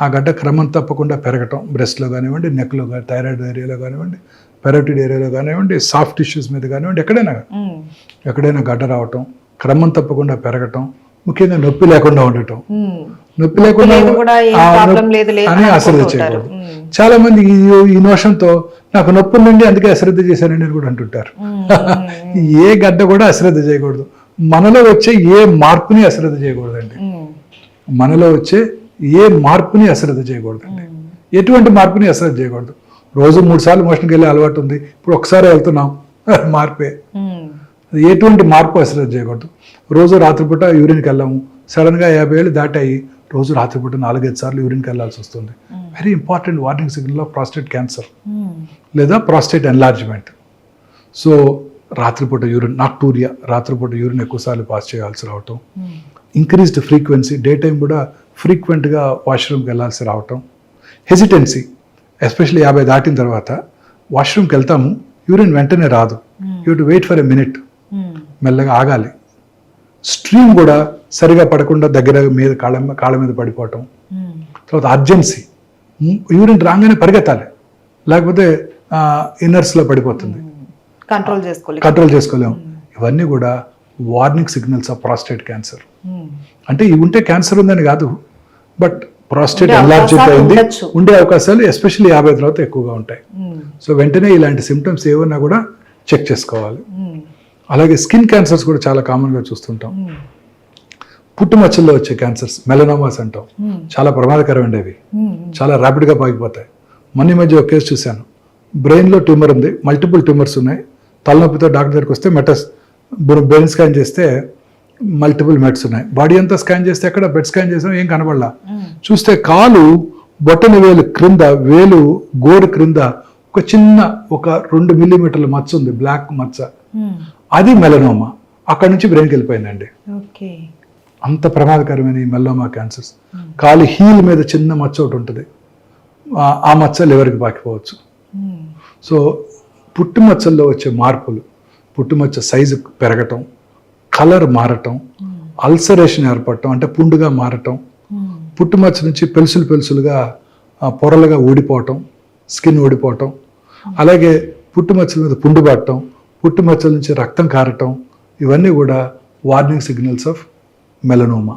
ఆ గడ్డ క్రమం తప్పకుండా పెరగటం, బ్రెస్ట్లో కానివ్వండి, నెక్లో కానీ, థైరాయిడ్ ఏరియాలో కానివ్వండి, పెరోటిడ్ ఏరియాలో కానివ్వండి, సాఫ్ట్ టిష్యూస్ మీద కానివ్వండి, ఎక్కడైనా గడ్డ రావటం, క్రమం తప్పకుండా పెరగటం, ముఖ్యంగా నొప్పి లేకుండా ఉండటం. నొప్పి లేకుండా అని అశ్రద్ధ చేయకూడదు. చాలా మంది ఈ నోషంతో నాకు నొప్పి ఉందండి అందుకే అశ్రద్ధ చేశానండి అని కూడా అంటుంటారు. ఏ గడ్డ కూడా అశ్రద్ధ చేయకూడదు. మనలో వచ్చే ఏ మార్పుని అశ్రద్ధ చేయకూడదండి. మనలో వచ్చే ఏ మార్పుని అశ్రద్ధ చేయకూడదండి. ఎటువంటి మార్పుని అశ్రద్ధ చేయకూడదు. రోజు 3 సార్లు మోషన్కి వెళ్ళే అలవాటు ఉంది, ఇప్పుడు ఒకసారి వెళ్తున్నాం, మార్పే. ఎటువంటి మార్పు అశ్రద్ధ చేయకూడదు. రోజు రాత్రిపూట యూరిన్కి వెళ్ళాము, సడన్గా 50 ఏళ్ళు దాటాయి, రోజు రాత్రిపూట 4-5 సార్లు యూరిన్కి వెళ్ళాల్సి వస్తుంది. Very important warning signal of prostate cancer లేదా ప్రాస్టేట్ ఎన్లార్జ్మెంట్. సో రాత్రిపూట యూరిన్, నాక్టూరియా, రాత్రిపూట యూరిన్ ఎక్కువసార్లు పాస్ చేయాల్సి రావటం, ఇంక్రీజ్డ్ ఫ్రీక్వెన్సీ, డే టైం కూడా ఫ్రీక్వెంట్గా వాష్రూమ్కి వెళ్ళాల్సి రావటం, హెసిటెన్సీ, ఎస్పెషల్లీ 50 దాటిన తర్వాత వాష్రూమ్కి వెళ్తాము, యూరిన్ వెంటనే రాదు, you to wait for a minute, మెల్లగా ఆగాలి. స్ట్రీమ్ కూడా సరిగా పడకుండా దగ్గర మీద కాళ్ళ మీద పడిపోవటం. తర్వాత అర్జెన్సీ, యూరిన్ రాగానే పరిగెత్తాలి, లేకపోతే ఇన్నర్స్లో పడిపోతుంది, కంట్రోల్ చేసుకోలేము. ఇవన్నీ కూడా warning signals of prostate cancer. అంటే ఇవి ఉంటే క్యాన్సర్ ఉందని కాదు, బట్ ప్రాస్టేట్ ఎన్లార్జ్డ్ అయింది, ఉండే అవకాశాలు ఎస్పెషల్లీ 50 తర్వాత ఎక్కువగా ఉంటాయి. సో వెంటనే ఇలాంటి సిమ్టమ్స్ ఏమన్నా కూడా చెక్ చేసుకోవాలి. అలాగే స్కిన్ క్యాన్సర్స్ కూడా చాలా కామన్గా చూస్తుంటాం. పుట్టుమచ్చల్లో వచ్చే క్యాన్సర్స్, మెలనోమాస్ అంటాం, చాలా ప్రమాదకరమైనవి, అవి చాలా ర్యాపిడ్గా పాకిపోతాయి. మొన్న మధ్య ఒక కేసు చూశాను, బ్రెయిన్లో ట్యూమర్ ఉంది, మల్టిపుల్ ట్యూమర్స్ ఉన్నాయి, తలనొప్పితో డాక్టర్ దగ్గరికి వస్తే బ్రెయిన్ స్కాన్ చేస్తే మల్టిపుల్ మెట్స్ ఉన్నాయి, బాడీ అంతా స్కాన్ చేస్తే ఎక్కడ బెడ్ స్కాన్ చేసినా ఏం కనబడలా. చూస్తే కాలు బొట్టన వేలు క్రింద, వేలు గోరు క్రింద ఒక చిన్న 2 మిల్లీమీటర్ల మచ్చ ఉంది, బ్లాక్ మచ్చ, అది మెలనోమా. అక్కడ నుంచి బ్రెయిన్కి వెళ్ళిపోయిందండి. అంత ప్రమాదకరమైన ఈ మెలనోమా క్యాన్సర్స్. కాలు హీల్ మీద చిన్న మచ్చ ఒకటి ఉంటుంది, ఆ మచ్చ లివర్కి పాకిపోవచ్చు. సో పుట్టుమచ్చల్లో వచ్చే మార్పులు, పుట్టుమచ్చ సైజు పెరగటం, కలర్ మారటం, అల్సరేషన్ ఏర్పడటం అంటే పుండుగా మారటం, పుట్టుమచ్చ నుంచి పెలుసులుగా పొరలుగా ఊడిపోవటం, స్కిన్ ఊడిపోవటం, అలాగే పుట్టుమచ్చల మీద పుండు పట్టడం, పుట్టుమచ్చల నుంచి రక్తం కారటం, ఇవన్నీ కూడా వార్నింగ్ సిగ్నల్స్ ఆఫ్ మెలనోమా.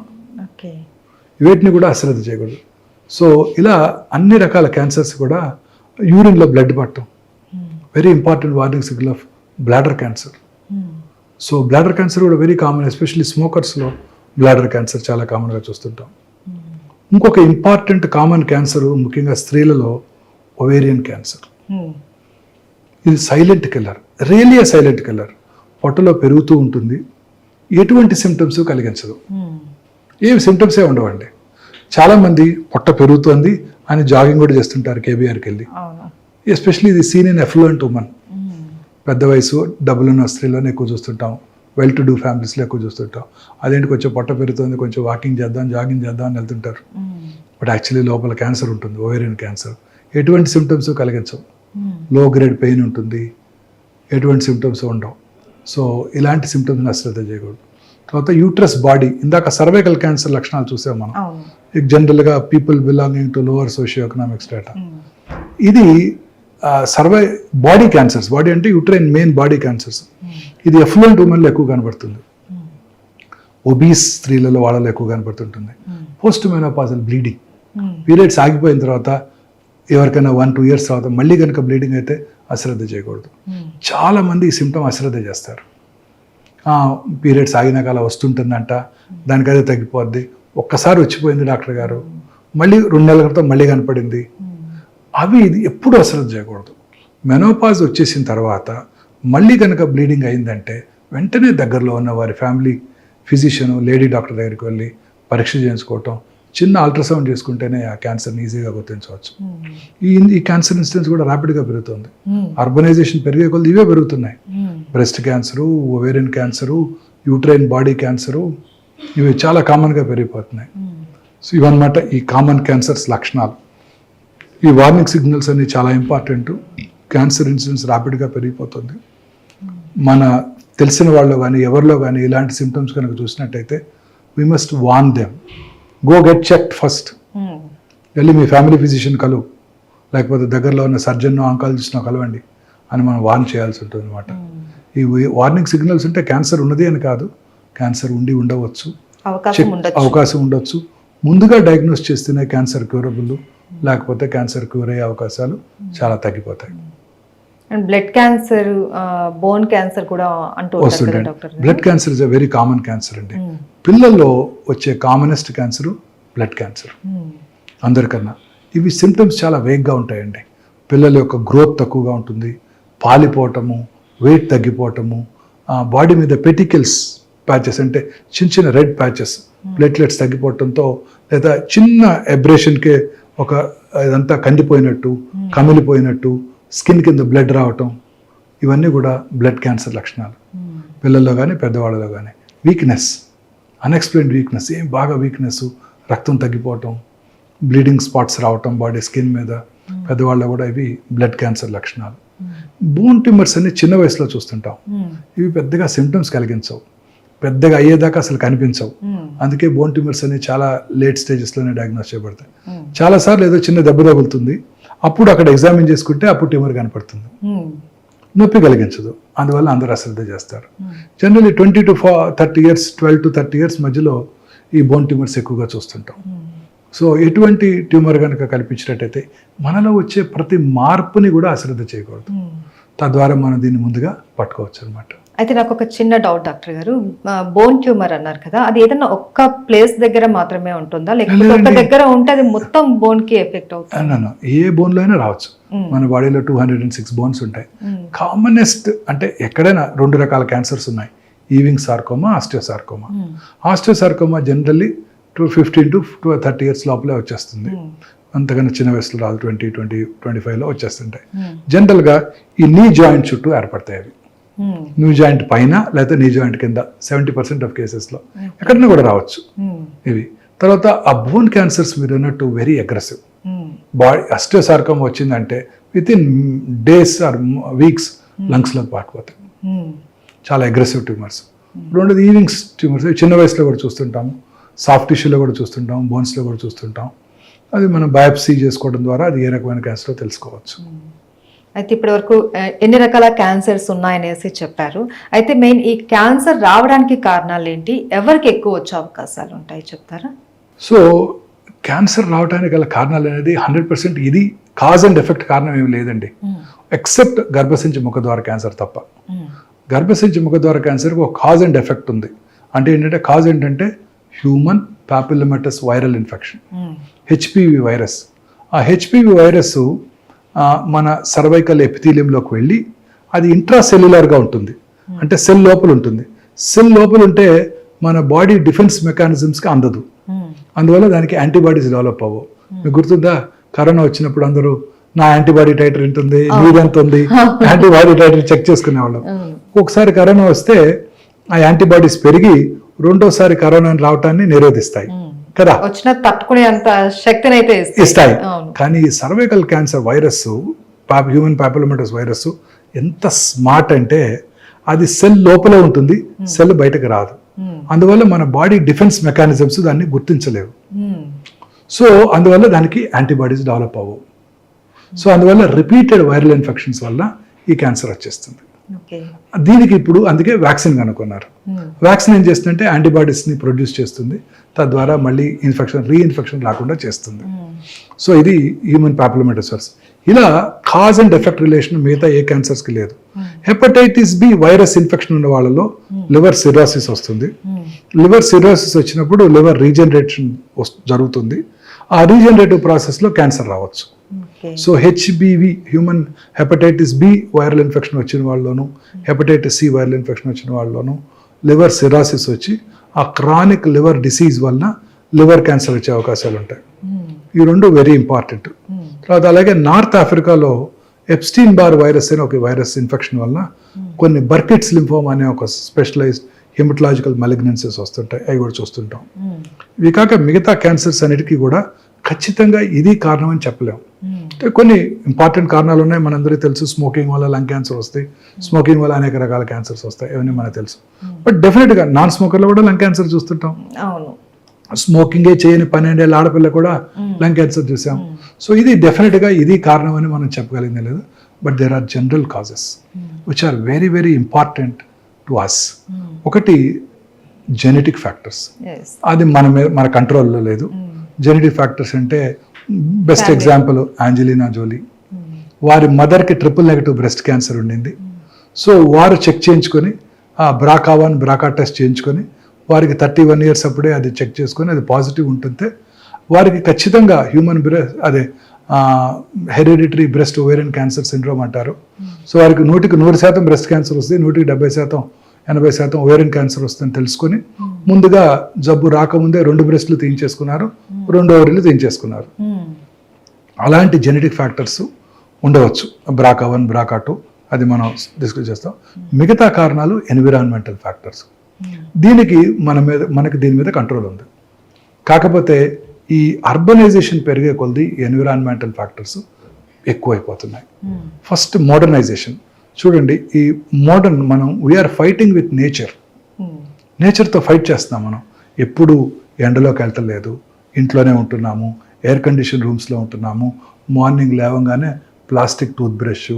వీటిని కూడా అశ్రద్ధ చేయకూడదు. సో ఇలా అన్ని రకాల క్యాన్సర్స్ కూడా యూరిన్లో బ్లడ్ పట్టడం very important warning signal of bladder cancer. So bladder cancer కూడా వెరీ కామన్, ఎస్పెషల్లీ స్మోకర్స్లో బ్లాడర్ క్యాన్సర్ చాలా కామన్గా చూస్తుంటాం. ఇంకొక ఇంపార్టెంట్ కామన్ క్యాన్సర్ ముఖ్యంగా స్త్రీలలో ఒవేరియన్ క్యాన్సర్. ఇది silent killer, really silent killer. పొట్టలో పెరుగుతూ ఉంటుంది, ఎటువంటి సిమ్టమ్స్ కలిగించదు, ఏమి సిమ్టమ్సే ఉండవండి. చాలామంది పొట్ట పెరుగుతుంది అని జాగింగ్ కూడా చేస్తుంటారు కేబీఆర్కి వెళ్ళి, ఎస్పెషల్లీ ఇది సీన్ ఇన్ ఎఫ్లూయెంట్ ఉమెన్, పెద్ద వయసు డబ్బులున్న స్త్రీలోనే ఎక్కువ చూస్తుంటాం, వెల్ టు డూ ఫ్యామిలీస్లో ఎక్కువ చూస్తుంటాం. అదేంటి కొంచెం పొట్ట పెరుగుతుంది, కొంచెం వాకింగ్ చేద్దాం, జాగింగ్ చేద్దాం అని వెళ్తుంటారు, బట్ యాక్చువల్లీ లోపల క్యాన్సర్ ఉంటుంది, ఓవేరియన్ క్యాన్సర్. ఎటువంటి సిమ్టమ్స్ కలిగించవు, లో గ్రేడ్ పెయిన్ ఉంటుంది, ఎటువంటి సిమ్టమ్స్ ఉండవు. సో ఇలాంటి సిమ్టమ్స్ని అశ్రద్ధ చేయకూడదు. తర్వాత యూట్రస్ బాడీ, ఇందాక సర్వైకల్ క్యాన్సర్ లక్షణాలు చూసాం మనం, జనరల్గా people belonging to lower socio economic strata. ఇది బాడీ క్యాన్సర్స్, బాడీ అంటే యూట్రైన్ మెయిన్ బాడీ క్యాన్సర్స్. ఇది ఎఫ్లూయెంట్ ఉమెన్లో ఎక్కువ కనబడుతుంది, ఒబీస్ స్త్రీలలో వాళ్ళలో ఎక్కువ కనబడుతుంటుంది. పోస్ట్ మెనోపాజల్ బ్లీడింగ్, పీరియడ్స్ ఆగిపోయిన తర్వాత ఎవరికైనా 1-2 ఇయర్స్ తర్వాత మళ్ళీ కనుక బ్లీడింగ్ అయితే అశ్రద్ధ చేయకూడదు. చాలా మంది ఈ సిమ్టమ్ అశ్రద్ధ చేస్తారు. పీరియడ్స్ ఆగినాక అలా వస్తుంటుందంట, దానికి అదే తగ్గిపోద్ది, ఒక్కసారి వచ్చిపోయింది డాక్టర్ గారు, మళ్ళీ 2 నెలల క్రితం మళ్ళీ కనపడింది. అవి ఇది ఎప్పుడు అశ్రద్ధ చేయకూడదు. మెనోపాజ్ వచ్చేసిన తర్వాత మళ్ళీ కనుక బ్లీడింగ్ అయిందంటే వెంటనే దగ్గరలో ఉన్న వారి ఫ్యామిలీ ఫిజిషియన్ లేడీ డాక్టర్ దగ్గరికి వెళ్ళి పరీక్ష చేయించుకోవటం, చిన్న అల్ట్రాసౌండ్ చేసుకుంటేనే ఆ క్యాన్సర్ని ఈజీగా గుర్తించవచ్చు. ఈ క్యాన్సర్ ఇన్సిడెన్స్ కూడా ర్యాపిడ్గా పెరుగుతుంది. అర్బనైజేషన్ పెరిగే కొద్ది ఇవే పెరుగుతున్నాయి. Breast cancer, ovarian cancer, uterine body cancer, ఇవి చాలా కామన్గా పెరిగిపోతున్నాయి. సో ఇవన్నమాట ఈ కామన్ క్యాన్సర్స్ లక్షణాలు. ఈ వార్నింగ్ సిగ్నల్స్ అన్ని చాలా ఇంపార్టెంట్. క్యాన్సర్ ఇన్సిడెన్స్ ర్యాపిడ్గా పెరిగిపోతుంది. మన తెలిసిన వాళ్ళు కానీ ఎవరిలో కానీ ఇలాంటి సిమ్టమ్స్ కనుక చూసినట్టయితే we must warn them, go get checked first. వెళ్ళి మీ ఫ్యామిలీ ఫిజిషియన్ కలువు, లేకపోతే దగ్గరలో ఉన్న సర్జన్ ఆంకాలజిస్ట్ను కలవండి అని మనం వార్న్ చేయాల్సి ఉంటుంది అనమాట. ఈ వార్నింగ్ సిగ్నల్స్ ఉంటే క్యాన్సర్ ఉన్నది అని కాదు, క్యాన్సర్ ఉండి ఉండవచ్చు, అవకాశం ఉండొచ్చు. ముందుగా డయాగ్నోస్ చేస్తేనే క్యాన్సర్ క్యూరబుల్, లేకపోతే క్యాన్సర్ క్యూర్ అయ్యే అవకాశాలు చాలా తగ్గిపోతాయి. బ్లడ్ క్యాన్సర్, బోన్ క్యాన్సర్ కూడా వస్తుంటాయి. Blood cancer is a very common cancer అండి. పిల్లల్లో వచ్చే కామనెస్ట్ క్యాన్సర్ బ్లడ్ క్యాన్సర్ అందరికన్నా. ఇవి సిమ్టమ్స్ చాలా వేగ్గా ఉంటాయండి. పిల్లల యొక్క గ్రోత్ తక్కువగా ఉంటుంది, పాలిపోవటము, వెయిట్ తగ్గిపోవటము, బాడీ మీద పెటికల్స్ ప్యాచెస్ అంటే చిన్న చిన్న రెడ్ ప్యాచెస్, ప్లేట్లెట్స్ తగ్గిపోవటంతో, లేదా చిన్న ఎబ్రేషన్కే ఒక ఇదంతా కందిపోయినట్టు, కమిలిపోయినట్టు, స్కిన్ కింద బ్లడ్ రావటం, ఇవన్నీ కూడా బ్లడ్ క్యాన్సర్ లక్షణాలు. పిల్లల్లో కానీ పెద్దవాళ్ళలో కానీ. వీక్నెస్, అన్ఎక్స్ప్లెయిన్డ్ వీక్నెస్, ఏం బాగా వీక్నెస్, రక్తం తగ్గిపోవటం, బ్లీడింగ్ స్పాట్స్ రావటం బాడీ స్కిన్ మీద, పెద్దవాళ్ళలో కూడా ఇవి బ్లడ్ క్యాన్సర్ లక్షణాలు. బోన్ ట్యూమర్స్ అన్ని చిన్న వయసులో చూస్తుంటాం. ఇవి పెద్దగా సిమ్టమ్స్ కలిగించవు, పెద్దగా అయ్యేదాకా అసలు కనిపించవు. అందుకే బోన్ ట్యూమర్స్ అనేవి చాలా లేట్ స్టేజెస్లోనే డయాగ్నోస్ చేయబడతాయి. చాలాసార్లు ఏదో చిన్న దెబ్బ తగులుతుంది, అప్పుడు అక్కడ ఎగ్జామిన్ చేసుకుంటే అప్పుడు ట్యూమర్ కనపడుతుంది, నొప్పి కలిగించదు. అందువల్ల అందరూ అశ్రద్ధ చేస్తారు. Generally 20 to 30 years, 12 to 30 years మధ్యలో ఈ బోన్ ట్యూమర్స్ ఎక్కువగా చూస్తుంటాం. సో ఎటువంటి ట్యూమర్ కనుక కల్పించినట్టయితే మనలో వచ్చే ప్రతి మార్పుని కూడా అశ్రద్ధ చేయకూడదు. తద్వారా మనం దీన్ని ముందుగా పట్టుకోవచ్చు అనమాట. అయితే నాకు ఒక చిన్న డౌట్ డాక్టర్ గారు, బోన్ ట్యూమర్ అన్నారు కదా, అది ఏదైనా ఒక్క ప్లేస్ దగ్గర మాత్రమే ఉంటుందా, లేకపోతే ఒక దగ్గర ఉంటే అది మొత్తం బోన్ కి ఎఫెక్ట్ అవుతుంది? ఏ బోన్ లో అయినా రావచ్చు. మన బాడీలో 206 బోన్స్ ఉంటాయి. కామనెస్ట్ అంటే ఎక్కడైనా 2 రకాల క్యాన్సర్స్ ఉన్నాయి, Ewing sarcoma, osteosarcoma. Osteosarcoma generally 15 to 30 years లోపలే వచ్చేస్తుంది, అంతకన్నా చిన్న వయసులో రాదు, 20-25లో వచ్చేస్తుంటాయి. జనరల్గా ఈ నీ జాయింట్ చుట్టూ ఏర్పడతాయి అవి. న్యూ జాయింట్ పైన లేదా నీ జాయింట్ కింద 70% ఆఫ్ కేసెస్లో ఎక్కడైనా కూడా రావచ్చు ఇవి. తర్వాత ఆ బోన్ క్యాన్సర్స్ మీరు అన్నట్టు వెరీ అగ్రెసివ్. బాడీ ఆస్టియోసార్కోమా వచ్చిందంటే within days or weeks లంగ్స్లోకి పాకిపోతాయి. చాలా అగ్రెసివ్ ట్యూమర్స్. రెండోది ఈవింగ్స్ ట్యూమర్స్, చిన్న వయసులో కూడా చూస్తుంటాము, సాఫ్ట్ టిష్యూలో కూడా చూస్తుంటాం, బోన్స్లో కూడా చూస్తుంటాం. అది మనం బయాప్సీ చేసుకోవడం ద్వారా అది ఏ రకమైన క్యాన్సరో తెలుసుకోవచ్చు. అయితే ఇప్పటి వరకు ఎన్ని రకాల క్యాన్సర్స్ ఉన్నాయనేసి చెప్పారు. అయితే మెయిన్ ఈ క్యాన్సర్ రావడానికి కారణాలు ఏంటి, ఎవరికి ఎక్కువ వచ్చే అవకాశాలు ఉంటాయి చెప్తారా? సో క్యాన్సర్ రావడానికి గల కారణాలు అనేది 100% ఇది కాజ్ అండ్ ఎఫెక్ట్ కారణం ఏమి లేదండి, ఎక్సెప్ట్ గర్భసంచి ముఖద్వార క్యాన్సర్ తప్ప. గర్భసంచి ముఖద్వార క్యాన్సర్కి ఒక కాజ్ అండ్ ఎఫెక్ట్ ఉంది. అంటే ఏంటంటే కాజ్ ఏంటంటే human papillomatous viral infection, HPV virus. ఆ హెచ్పివి వైరస్ మన సర్వైకల్ ఎపిథీలియంలోకి వెళ్ళి అది ఇంట్రాసెల్యులర్గా ఉంటుంది, అంటే సెల్ లోపల ఉంటుంది. సెల్ లోపల ఉంటే మన బాడీ డిఫెన్స్ మెకానిజమ్స్కి అందదు, అందువల్ల దానికి యాంటీబాడీస్ డెవలప్ అవ్వవు. మీకు గుర్తుందా, కరోనా వచ్చినప్పుడు అందరూ నా యాంటీబాడీ టైటర్ ఎంత ఉంది, నీదెంత ఉంది, యాంటీబాడీ టైటర్ చెక్ చేసుకునేవాళ్ళం. ఒకసారి కరోనా వస్తే ఆ యాంటీబాడీస్ పెరిగి రెండోసారి కరోనా రావటాన్ని నిరోధిస్తాయి కదా, వచ్చిన తట్టుకునే అంత శక్తిని అయితే ఇస్తాయి. కానీ cervical cancer virus, human papillomatous virus ఎంత స్మార్ట్ అంటే అది సెల్ లోపల ఉంటుంది, సెల్ బయటకు రాదు. అందువల్ల మన బాడీ డిఫెన్స్ మెకానిజమ్స్ దాన్ని గుర్తించలేవు. సో అందువల్ల దానికి యాంటీబాడీస్ డెవలప్ అవ్వవు. సో అందువల్ల రిపీటెడ్ వైరల్ ఇన్ఫెక్షన్స్ వల్ల ఈ క్యాన్సర్ వచ్చేస్తుంది. దీనికి ఇప్పుడు అందుకే వ్యాక్సిన్ కనుక్కున్నారు. వ్యాక్సిన్ ఏం చేస్తుందంటే యాంటీబాడీస్ని ప్రొడ్యూస్ చేస్తుంది, తద్వారా మళ్ళీ రీఇన్ఫెక్షన్ రాకుండా చేస్తుంది. సో ఇది హ్యూమన్ పాపిలోమాటస్ వైరస్. ఇలా కాజ్ అండ్ ఎఫెక్ట్ రిలేషన్ మిగతా ఏ క్యాన్సర్స్కి లేదు. హెపటైటిస్ బి వైరస్ ఇన్ఫెక్షన్ ఉన్న వాళ్ళలో లివర్ సిరోసిస్ వస్తుంది. లివర్ సిరోసిస్ వచ్చినప్పుడు లివర్ రీజనరేషన్ జరుగుతుంది. ఆ రీజనరేటివ్ ప్రాసెస్లో క్యాన్సర్ రావచ్చు. So HBV human hepatitis B viral infection వచ్చిన వాళ్ళలోను, హెపటైటిస్ సి వైరల్ ఇన్ఫెక్షన్ వచ్చిన వాళ్ళలోను లివర్ సిరాసిస్ వచ్చి ఆ క్రానిక్ లివర్ డిసీజ్ వలన లివర్ క్యాన్సర్ వచ్చే అవకాశాలు ఉంటాయి. ఈ రెండు వెరీ ఇంపార్టెంట్. తర్వాత అలాగే నార్త్ ఆఫ్రికాలో ఎప్స్టీన్ బార్ వైరస్ అనే ఒక వైరస్ ఇన్ఫెక్షన్ వలన కొన్ని బర్కిట్స్ లింఫోమా అనే ఒక స్పెషలైజ్డ్ హెమటలాజికల్ మలిగ్నెన్సీస్ వస్తుంటాయి, అవి కూడా చూస్తుంటాం. ఇవి కాక మిగతా క్యాన్సర్స్ అన్నిటికీ కూడా ఖచ్చితంగా ఇది కారణం అని చెప్పలేము. కొన్ని ఇంపార్టెంట్ కారణాలు ఉన్నాయి, మనందరికీ తెలుసు. స్మోకింగ్ వల్ల లంగ్ క్యాన్సర్ వస్తాయి, స్మోకింగ్ వల్ల అనేక రకాల క్యాన్సర్స్ వస్తాయి, ఇవన్నీ మనకు తెలుసు. బట్ డెఫినెట్గా నాన్ స్మోకర్లో కూడా లంగ్ క్యాన్సర్ చూస్తుంటాం. అవును, స్మోకింగే చేయని 12 ఏళ్ళ ఆడపిల్ల కూడా లంగ్ క్యాన్సర్ చూసాం. సో ఇది డెఫినెట్గా ఇది కారణం అని మనం చెప్పగలిగిందే లేదు. But there are general causes which are very very important to us. ఒకటి జెనెటిక్ ఫ్యాక్టర్స్, అది మన కంట్రోల్లో లేదు. జెనెటిక్ ఫ్యాక్టర్స్ అంటే బెస్ట్ ఎగ్జాంపుల్ ఆంజెలినా జోలీ. వారి మదర్కి ట్రిపుల్-నెగటివ్ బ్రెస్ట్ క్యాన్సర్ ఉండింది. సో వారు చెక్ చేయించుకొని ఆ BRCA1 BRCA టెస్ట్ చేయించుకొని వారికి 31 years అప్పుడే అది చెక్ చేసుకొని అది పాజిటివ్ ఉంటుంటే వారికి ఖచ్చితంగా హ్యూమన్ అదే hereditary breast ovarian cancer syndrome అంటారు. సో వారికి 100% బ్రెస్ట్ క్యాన్సర్ వస్తుంది, 170% 80% ఓవేరియన్ క్యాన్సర్ వస్తుందని తెలుసుకొని ముందుగా జబ్బు రాకముందే 2 బ్రెస్ట్లు తీయించేసుకున్నారు, 2 ఓవరీలు తీయించేసుకున్నారు. అలాంటి జెనెటిక్ ఫ్యాక్టర్స్ ఉండవచ్చు, BRCA1 BRCA2, అది మనం డిస్కస్ చేస్తాం. మిగతా కారణాలు ఎన్విరాన్మెంటల్ ఫ్యాక్టర్స్. దీనికి మనకి దీని మీద కంట్రోల్ ఉంది. కాకపోతే ఈ అర్బనైజేషన్ పెరిగే కొలది ఎన్విరాన్మెంటల్ ఫ్యాక్టర్స్ ఎక్కువైపోతున్నాయి. ఫస్ట్ మోడర్నైజేషన్ చూడండి. ఈ మోడర్న్ మనం వీఆర్ ఫైటింగ్ విత్ నేచర్తో ఫైట్ చేస్తున్నాం. మనం ఎప్పుడు ఎండలోకి వెళ్తలేదు, ఇంట్లోనే ఉంటున్నాము, ఎయిర్ కండిషన్ రూమ్స్లో ఉంటున్నాము. మార్నింగ్ లేవగానే plastic tooth brush,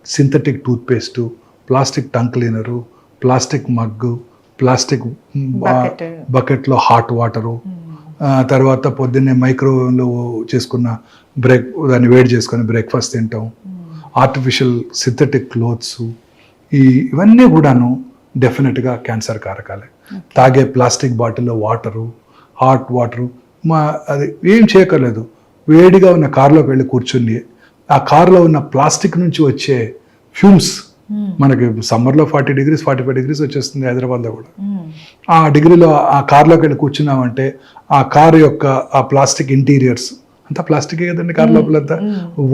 synthetic toothpaste, plastic tongue cleaner, plastic mug, plastic బకెట్లో హాట్ వాటరు, తర్వాత పొద్దున్నే మైక్రోవేవ్లో చేసుకున్న దాన్ని వేడి చేసుకొని బ్రేక్ఫాస్ట్ తింటాం, ఆర్టిఫిషియల్ సింథటిక్ క్లోత్స్, ఇవన్నీ కూడాను డెఫినెట్గా క్యాన్సర్ కారకాలే. తాగే ప్లాస్టిక్ బాటిల్లో వాటరు, హాట్ వాటరు, అది ఏం చేయక్కర్లేదు. వేడిగా ఉన్న కారులోకి వెళ్ళి కూర్చుని ఆ కారులో ఉన్న ప్లాస్టిక్ నుంచి వచ్చే ఫ్యూమ్స్, మనకి సమ్మర్లో 40 degrees 45 degrees వచ్చేస్తుంది హైదరాబాద్లో కూడా. ఆ డిగ్రీలో ఆ కార్లోకి వెళ్ళి కూర్చున్నామంటే ఆ కారు యొక్క ఆ ప్లాస్టిక్ ఇంటీరియర్స్ అంతా ప్లాస్టికే కదండి, కారు లోపలంతా,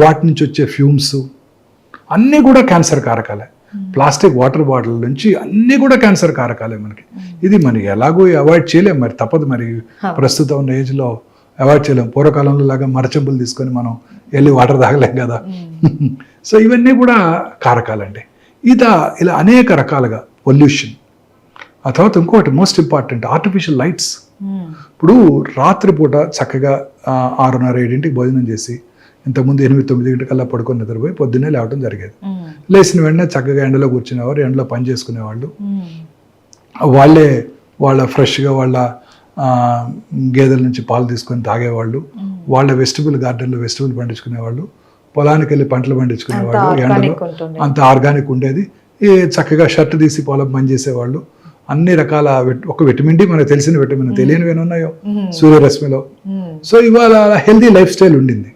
వాటి నుంచి వచ్చే ఫ్యూమ్స్ అన్నీ కూడా క్యాన్సర్ కారకాలే. ప్లాస్టిక్ వాటర్ బాటిల్ నుంచి అన్నీ కూడా క్యాన్సర్ కారకాలే మనకి. ఇది మనకి ఎలాగో అవాయిడ్ చేయలేం, మరి తప్పదు. మరి ప్రస్తుతం ఉన్న ఏజ్లో అవాయిడ్ చేయలేం. పూర్వకాలంలో లాగా మరచెంబులు తీసుకొని మనం వెళ్ళి వాటర్ తాగలేం కదా. సో ఇవన్నీ కూడా కారకాలండి. ఇలా అనేక రకాలుగా పొల్యూషన్. ఆ తర్వాత ఇంకోటి మోస్ట్ ఇంపార్టెంట్, ఆర్టిఫిషియల్ లైట్స్. ఇప్పుడు రాత్రిపూట చక్కగా 6:30-7 భోజనం చేసి ఇంతకుముందు 8-9 గంటకల్లా పడుకొని నిద్రపోయి పొద్దున్నే లేవడం జరిగేది. లేచిన వెంటనే చక్కగా ఎండలో కూర్చునేవారు, ఎండలో పని చేసుకునేవాళ్ళు. వాళ్ళ ఫ్రెష్గా వాళ్ళ గేదెల నుంచి పాలు తీసుకొని తాగేవాళ్ళు, వాళ్ళ వెజిటబుల్ గార్డెన్లో వెజిటబుల్ పండించుకునేవాళ్ళు, పొలానికి వెళ్ళి పంటలు పండించుకునేవాళ్ళు, ఎండలో అంత ఆర్గానిక్ ఉండేది. చక్కగా షర్ట్ తీసి పొలం పని చేసేవాళ్ళు. అన్ని రకాల ఒక విటమిన్ డి, మనకు తెలిసిన విటమిన్, తెలియనివి ఉన్నాయో సూర్యరశ్మిలో. సో ఇవాళ హెల్దీ లైఫ్ స్టైల్ ఉండింది,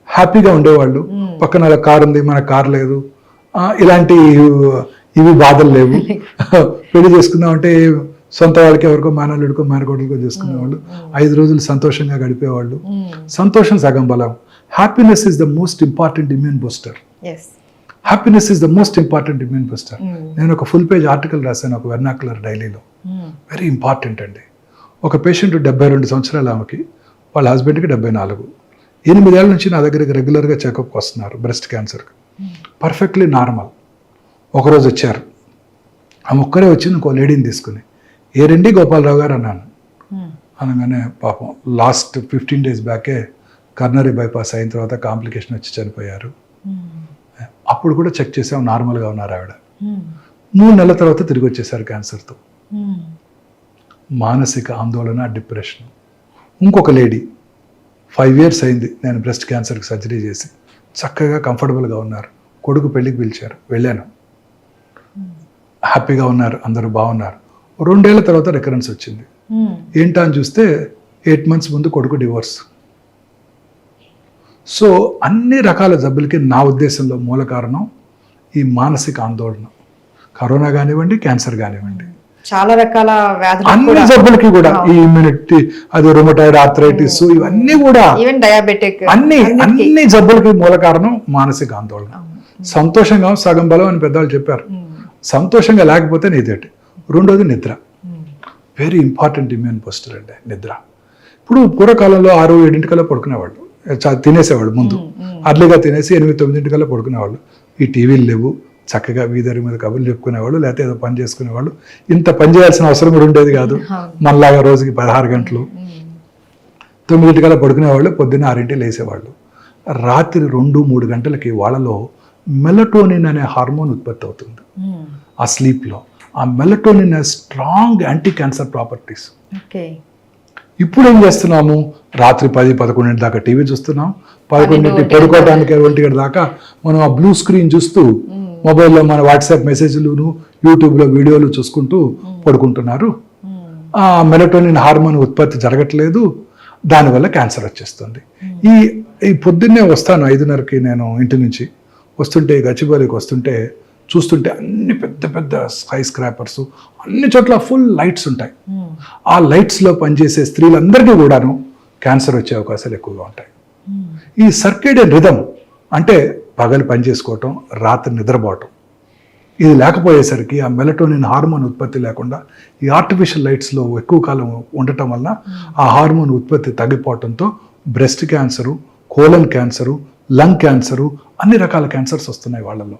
హ్యాపీగా ఉండేవాళ్ళు. పక్కన వాళ్ళ కారు ఉంది, మన కారు లేదు, ఇలాంటి ఇవి బాధలు లేవు. పెళ్లి చేసుకుందామంటే సొంత వాళ్ళకి ఎవరికో మేనల్లుడికో మేనకోడలకో చేసుకునేవాళ్ళు. 5 రోజులు సంతోషంగా గడిపేవాళ్ళు. సంతోషం సగం బలం. Happiness is the most important immune booster. Happiness is the most important immune booster. నేను ఒక ఫుల్ పేజ్ ఆర్టికల్ రాశాను ఒక వెర్నాకులర్ డైలీలో. వెరీ ఇంపార్టెంట్ అండి. ఒక పేషెంట్ 72 సంవత్సరాలు, ఆమెకి వాళ్ళ హస్బెండ్కి 74. 8 ఏళ్ళ నుంచి నా దగ్గరికి రెగ్యులర్గా చెకప్కి వస్తున్నారు బ్రెస్ట్ క్యాన్సర్కి. Perfectly normal. ఒకరోజు వచ్చారు, ఆమె ఒక్కరే వచ్చి ఇంకో లేడీని తీసుకుని, ఏరండి గోపాలరావు గారు అన్నాను. అనగానే పాపం లాస్ట్ 15 days బ్యాకే కర్నరీ బైపాస్ అయిన తర్వాత కాంప్లికేషన్ వచ్చి చనిపోయారు. అప్పుడు కూడా చెక్ చేసాం, నార్మల్గా ఉన్నారు ఆవిడ. 3 నెలల తర్వాత తిరిగి వచ్చేసారు క్యాన్సర్తో. మానసిక ఆందోళన, డిప్రెషన్. ఇంకొక లేడీ 5 years అయింది నేను బ్రెస్ట్ క్యాన్సర్కి సర్జరీ చేసి, చక్కగా కంఫర్టబుల్గా ఉన్నారు. కొడుకు పెళ్ళికి పిలిచారు, వెళ్ళాను. హ్యాపీగా ఉన్నారు, అందరూ బాగున్నారు. 2 ఏళ్ల తర్వాత రికరెన్స్ వచ్చింది. ఏంటా అని చూస్తే 8 months ముందు కొడుకు డివోర్స్. సో అన్ని రకాల జబ్బులకి నా ఉద్దేశంలో మూల కారణం ఈ మానసిక ఆందోళన. కరోనా కానివ్వండి, క్యాన్సర్ కానివ్వండి, చాలా రకాల వ్యాధులు అన్ని జబ్బులకి కూడా ఈ ఇమ్యూనిటీ, అది రొమటాయిడ్ ఆర్థరైటిస్, ఇవన్నీ కూడా ఈవెన్ డయాబెటిక్ అన్ని జబ్బులకి మూల కారణం మానసిక ఆందోళన. సంతోషంగా సగం బలం అని పెద్దవాళ్ళు చెప్పారు. సంతోషంగా లేకపోతే నీదేటి. రెండోది నిద్ర, వెరీ ఇంపార్టెంట్ ఇమ్యూన్ బూస్టర్ అండి నిద్ర. ఇప్పుడు పూర్వకాలంలో 6-7 పడుకునేవాళ్ళు, తినేసేవాళ్ళు. ముందు అర్లీగా తినేసి 8-9 పడుకునేవాళ్ళు. ఈ టీవీలు లేవు, చక్కగా వీధరి మీద కబుర్లు చెప్పుకునేవాళ్ళు, లేకపోతే ఏదో పని చేసుకునేవాళ్ళు. ఇంత పని చేయాల్సిన అవసరం కూడా ఉండేది కాదు. మనలాగా రోజుకి 16 గంటలు. 9 పడుకునేవాళ్ళు, పొద్దున్న 6 లేసేవాళ్ళు. రాత్రి 2-3 గంటలకి వాళ్ళలో మెలటోనిన్ అనే హార్మోన్ ఉత్పత్తి అవుతుంది ఆ స్లీప్లో. ఆ melatonin strong anti cancer properties. ఇప్పుడు ఏం చేస్తున్నాము, రాత్రి 10-11 దాకా టీవీ చూస్తున్నాం, 11 పడుకోవడానికి 1 దాకా మనం ఆ బ్లూ స్క్రీన్ చూస్తూ మొబైల్లో మన వాట్సాప్ మెసేజ్లు, యూట్యూబ్లో వీడియోలు చూసుకుంటూ పడుకుంటున్నారు. ఆ మెలటోనిన్ హార్మోన్ ఉత్పత్తి జరగట్లేదు, దానివల్ల క్యాన్సర్ వచ్చేస్తుంది. ఈ పొద్దున్నే వస్తాను 5:30కి నేను ఇంటి నుంచి వస్తుంటే, గచ్చిబౌలికి వస్తుంటే చూస్తుంటే అన్ని పెద్ద పెద్ద స్కై స్క్రాపర్స్, అన్ని చోట్ల ఫుల్ లైట్స్ ఉంటాయి. ఆ లైట్స్లో పనిచేసే స్త్రీలందరికీ కూడాను క్యాన్సర్ వచ్చే అవకాశాలు ఎక్కువగా ఉంటాయి. ఈ సర్కేడియన్ రిథమ్ అంటే పగలు పనిచేసుకోవటం, రాత్రి నిద్రపోవటం, ఇది లేకపోయేసరికి ఆ మెలటోనిన్ హార్మోన్ ఉత్పత్తి లేకుండా ఈ ఆర్టిఫిషియల్ లైట్స్లో ఎక్కువ కాలం ఉండటం వల్ల ఆ హార్మోన్ ఉత్పత్తి తగ్గిపోవటంతో breast cancer, colon cancer, lung cancer, అన్ని రకాల క్యాన్సర్స్ వస్తున్నాయి వాళ్ళలో,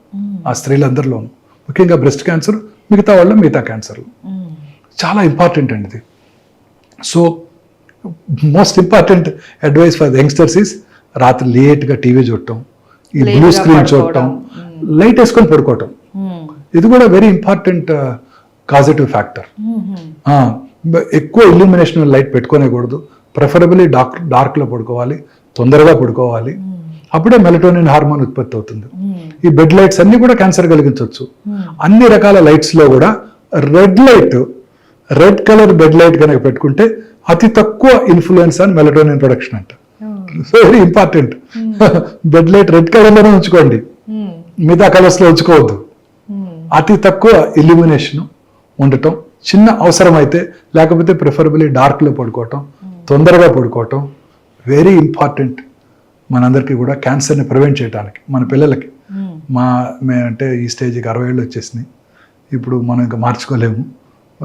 ఆ స్త్రీలందరిలోనూ. ముఖ్యంగా బ్రెస్ట్ క్యాన్సర్, మిగతా వాళ్ళ మిగతా క్యాన్సర్లు. చాలా ఇంపార్టెంట్ అండి ఇది. So most important advice for youngsters is రాత్రి లేట్గా టీవీ చూడటం, ఈ బ్లూ స్క్రీన్ చూడటం, లైట్ వేసుకొని పడుకోవటం. ఇది కూడా వెరీ ఇంపార్టెంట్ కాజిటివ్ ఫ్యాక్టర్. ఎక్కువ ఇల్యూమినేషన్ లైట్ పెట్టుకోనేకూడదు. ప్రిఫరబుల్లీ డార్క్లో పడుకోవాలి, తొందరగా పడుకోవాలి. అప్పుడే మెలటోనిన్ హార్మోన్ ఉత్పత్తి అవుతుంది. ఈ బెడ్ లైట్స్ అన్ని కూడా క్యాన్సర్ కలిగించవచ్చు. అన్ని రకాల లైట్స్లో కూడా రెడ్ కలర్ బెడ్ లైట్ కనుక పెట్టుకుంటే అతి తక్కువ ఇన్ఫ్లుయెన్స్ ఆన్ మెలటోనిన్ ప్రొడక్షన్ అంట. So very important. Bed light red కలర్లోనే ఉంచుకోండి, మిగతా కలర్స్లో ఉంచుకోవద్దు. అతి తక్కువ ఇల్యూమినేషన్ ఉండటం, చిన్న అవసరమైతే, లేకపోతే ప్రిఫరబుల్లీ డార్క్లో పడుకోవటం, తొందరగా పడుకోవటం వెరీ ఇంపార్టెంట్ మనందరికీ కూడా క్యాన్సర్ని ప్రివెంట్ చేయడానికి. మన పిల్లలకి అంటే ఈ స్టేజ్కి 60 ఏళ్ళు వచ్చేసినాయి, ఇప్పుడు మనం ఇంకా మార్చుకోలేము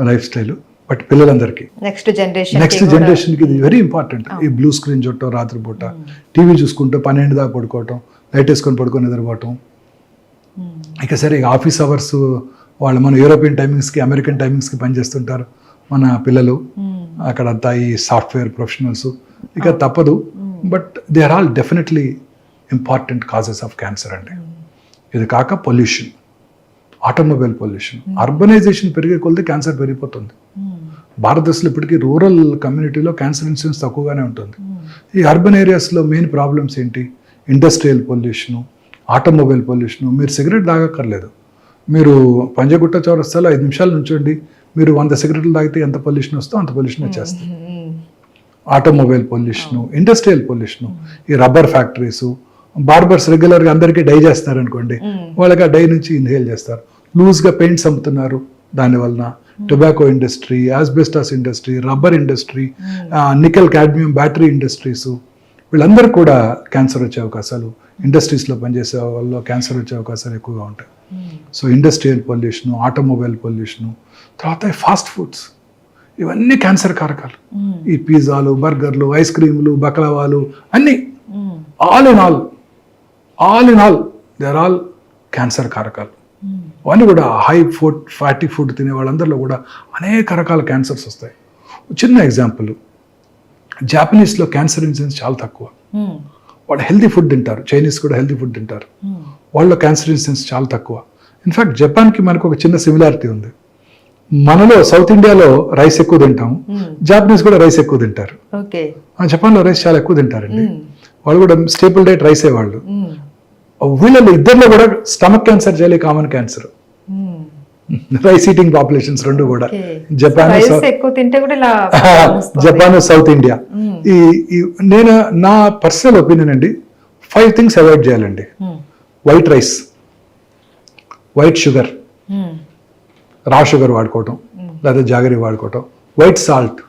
లైఫ్ స్టైల్. బట్ పిల్లలందరికీ నెక్స్ట్ జనరేషన్కి ఇది వెరీ ఇంపార్టెంట్. ఈ బ్లూ స్క్రీన్ చుట్టం, రాత్రిపూట టీవీ చూసుకుంటూ 12 దాకా పడుకోవటం, లైట్ వేసుకొని పడుకొని నిద్రపోవటం. ఇక సరే ఆఫీస్ అవర్స్ వాళ్ళు మన యూరోపియన్ టైమింగ్స్కి, అమెరికన్ టైమింగ్స్కి పనిచేస్తుంటారు మన పిల్లలు. అక్కడంతా ఈ సాఫ్ట్వేర్ ప్రొఫెషనల్స్, ఇక తప్పదు. But they are all definitely important causes of cancer అండి. ఇది కాక పొల్యూషన్, ఆటోమొబైల్ పొల్యూషన్, అర్బనైజేషన్ పెరిగే కొలది క్యాన్సర్ పెరిగిపోతుంది. భారతదేశంలో ఇప్పటికీ రూరల్ కమ్యూనిటీలో క్యాన్సర్ ఇన్సిడెన్స్ తక్కువగానే ఉంటుంది. ఈ అర్బన్ ఏరియాస్లో మెయిన్ ప్రాబ్లమ్స్ ఏంటి? Industrial pollution, automobile pollution. మీరు సిగరెట్ తాగక్కర్లేదు, మీరు పంజగుట్ట చౌరస్తాలో 5 నిమిషాలు నుంచోండి, మీరు 100 సిగరెట్లు తాగితే ఎంత పొల్యూషన్ వస్తుందో అంత పొల్యూషన్ వచ్చేస్తుంది. ఆటోమొబైల్ పొల్యూషను, ఇండస్ట్రియల్ పొల్యూషను, ఈ రబ్బర్ ఫ్యాక్టరీసు, బార్బర్స్ రెగ్యులర్గా అందరికీ డై చేస్తారు అనుకోండి, వాళ్ళకి ఆ డై నుంచి ఇన్హేల్ చేస్తారు. లూజ్గా పెయింట్స్ అమ్ముతున్నారు, దానివలన tobacco industry, asbestos industry, rubber industry, nickel cadmium battery industries, వీళ్ళందరూ కూడా క్యాన్సర్ వచ్చే అవకాశాలు, ఇండస్ట్రీస్లో పనిచేసే వాళ్ళలో క్యాన్సర్ వచ్చే అవకాశాలు ఎక్కువగా ఉంటాయి. So industrial pollution, automobile pollution, తర్వాత ఫాస్ట్ ఫుడ్స్, ఇవన్నీ క్యాన్సర్ కారకాలు. ఈ పిజ్జాలు, బర్గర్లు, ఐస్ క్రీములు, బక్లవాలు అన్నీ all in all they are all cancer కారకాలు. అవన్నీ కూడా హై ఫుడ్, ఫ్యాటీ ఫుడ్ తినే వాళ్ళందరిలో కూడా అనేక రకాల క్యాన్సర్స్ వస్తాయి. చిన్న ఎగ్జాంపుల్, జాపనీస్లో క్యాన్సర్ ఇన్సిడెన్స్ చాలా తక్కువ. వాళ్ళు హెల్తీ ఫుడ్ తింటారు, చైనీస్ కూడా హెల్తీ ఫుడ్ తింటారు, వాళ్ళలో క్యాన్సర్ ఇన్సిడెన్స్ చాలా తక్కువ. ఇన్ఫ్యాక్ట్ జపాన్కి మనకు ఒక చిన్న సిమిలారిటీ ఉంది. మనలో సౌత్ ఇండియాలో రైస్ ఎక్కువ తింటాము, జాపనీస్ కూడా రైస్ ఎక్కువ తింటారు. జపాన్లో రైస్ చాలా ఎక్కువ తింటారండి. వాళ్ళు కూడా స్టేపుల్ డైట్ రైసే వాళ్ళు. వీళ్ళలో ఇద్దరిలో కూడా స్టమక్ క్యాన్సర్ చేయాలి, common cancer. Rice eating populations రెండు కూడా. జపాన్ ఎక్కువ తింటే కూడా ఇలా జపాన్, సౌత్ ఇండియా. నేను నా పర్సనల్ ఒపీనియన్ అండి, 5 థింగ్స్ అవాయిడ్ చేయాలండి. వైట్ రైస్, వైట్ షుగర్, రా షుగర్ వాడుకోవటం లేదా జాగరీ వాడుకోవటం, వైట్ సాల్ట్,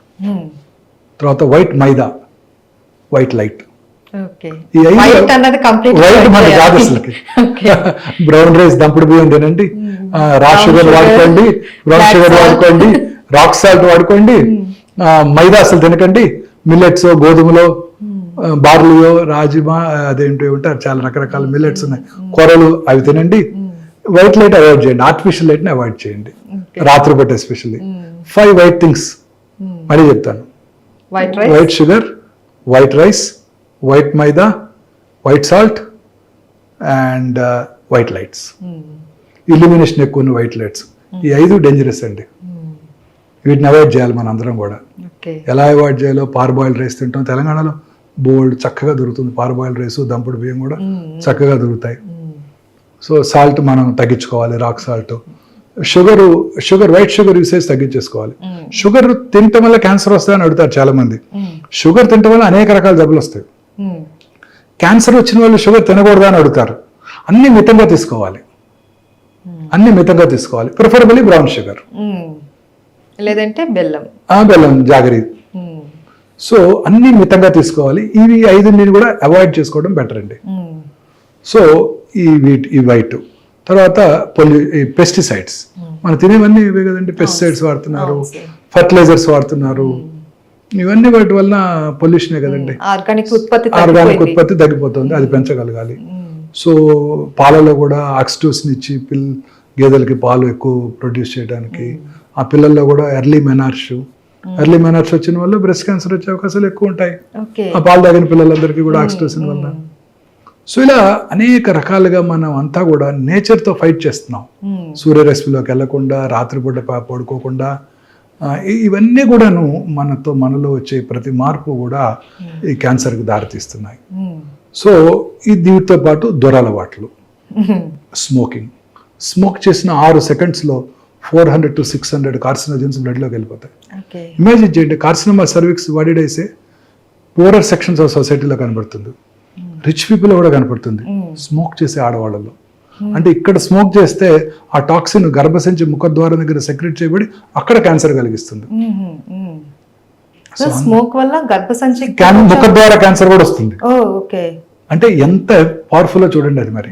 తర్వాత వైట్ మైదా, వైట్ లైట్. ఈ వైట్ మన కాదు అసలుకి. బ్రౌన్ రైస్, దంపుడు బియ్యం తినండి, రా షుగర్ వాడుకోండి, బ్రౌన్ షుగర్ వాడుకోండి, రాక్ సాల్ట్ వాడుకోండి, మైదా అసలు తినకండి, మిల్లెట్స్, గోధుమలో, బార్లియో, రాజిమా, అదేంటో ఉంటారు చాలా రకరకాల మిల్లెట్స్ ఉన్నాయి, కొరలు, అవి తినండి. వైట్ లైట్ అవాయిడ్ చేయండి, ఆర్టిఫిషియల్ లైట్ని అవాయిడ్ చేయండి రాత్రిపూట ఎస్పెషల్లీ. 5 వైట్ థింగ్స్ మళ్ళీ చెప్తాను. White sugar, white rice, white maida, white salt and white lights. Illumination ఎక్కువ ఉన్న వైట్ లైట్స్. ఈ 5 డేంజరస్ అండి, వీటిని అవాయిడ్ చేయాలి మన అందరం కూడా. ఎలా అవాయిడ్ చేయాలో, పార్బాయిల్డ్ రైస్ తింటాం. తెలంగాణలో బోల్డ్ చక్కగా దొరుకుతుంది పార్బాయిల్డ్ రైస్, దంపుడు బియ్యం కూడా చక్కగా దొరుకుతాయి. సో సాల్ట్ మనం తగ్గించుకోవాలి, rock salt. Sugar white sugar usage తగ్గించేసుకోవాలి. షుగర్ తినటం వల్ల క్యాన్సర్ వస్తాయని అడుగుతారు చాలా మంది. షుగర్ తినటం వల్ల అనేక రకాల జబ్బులు వస్తాయి. క్యాన్సర్ వచ్చిన వాళ్ళు షుగర్ తినకూడదా అని అడుగుతారు. అన్ని మితంగా తీసుకోవాలి, అన్ని మితంగా తీసుకోవాలి. ప్రిఫరబుల్లీ బ్రౌన్ షుగర్, లేదంటే బెల్లం, బెల్లం, జాగరీ. సో అన్ని మితంగా తీసుకోవాలి. ఇవి 5 కూడా అవాయిడ్ చేసుకోవడం బెటర్ అండి. సో ఈ వైట్ తర్వాత పెస్టిసైడ్స్, మనం తినేవన్నీ ఇవే కదండి. పెస్టిసైడ్స్ వాడుతున్నారు, ఫర్టిలైజర్స్ వాడుతున్నారు, ఇవన్నీ వాటి వల్ల పొల్యూషనే కదండి. ఆర్గానిక్ ఉత్పత్తి తగ్గిపోతుంది, అది పెంచగలగాలి. సో పాలలో కూడా ఆక్సిటోసిన్ ఇచ్చి గేదెలకి పాలు ఎక్కువ ప్రొడ్యూస్ చేయడానికి, ఆ పిల్లల్లో కూడా ఎర్లీ మెనార్ష్ వచ్చిన వల్ల బ్రెస్ట్ క్యాన్సర్ వచ్చే అవకాశాలు ఎక్కువ ఉంటాయి, ఆ పాలు తాగిన పిల్లలందరికీ కూడా ఆక్సిటోసిన్ వల్ల. సో ఇలా అనేక రకాలుగా మనం అంతా కూడా నేచర్తో ఫైట్ చేస్తున్నాం. సూర్యరశ్మిలోకి వెళ్లకుండా, రాత్రిపూట పడుకోకుండా, ఇవన్నీ కూడాను మనలో వచ్చే ప్రతి మార్పు కూడా ఈ క్యాన్సర్కి దారితీస్తున్నాయి. సో దీనితో పాటు దురలవాట్లు, స్మోక్ చేసిన 6 సెకండ్స్లో 400 to 600 కార్సినోజన్స్ బ్లడ్లోకి వెళ్ళిపోతాయి. ఇమాజిన్ చేయండి, కార్సినోమా సర్విక్స్ వాడిడైసే పూరర్ సెక్షన్స్ ఆఫ్ సొసైటీలో కనబడుతుంది, రిచ్ పీపుల్ కూడా కనపడుతుంది స్మోక్ చేసే ఆడవాళ్ళలో. అంటే ఇక్కడ స్మోక్ చేస్తే ఆ టాక్సిన్ గర్భసంచి ముఖద్వారం దగ్గర సెక్రెట్ చేయబడి అక్కడ క్యాన్సర్ కలిగిస్తుంది. స్మోక్ వల్ల గర్భసంచి ముఖద్వార క్యాన్సర్ కూడా వస్తుంది. అంటే ఎంత పవర్ఫుల్ చూడండి అది. మరి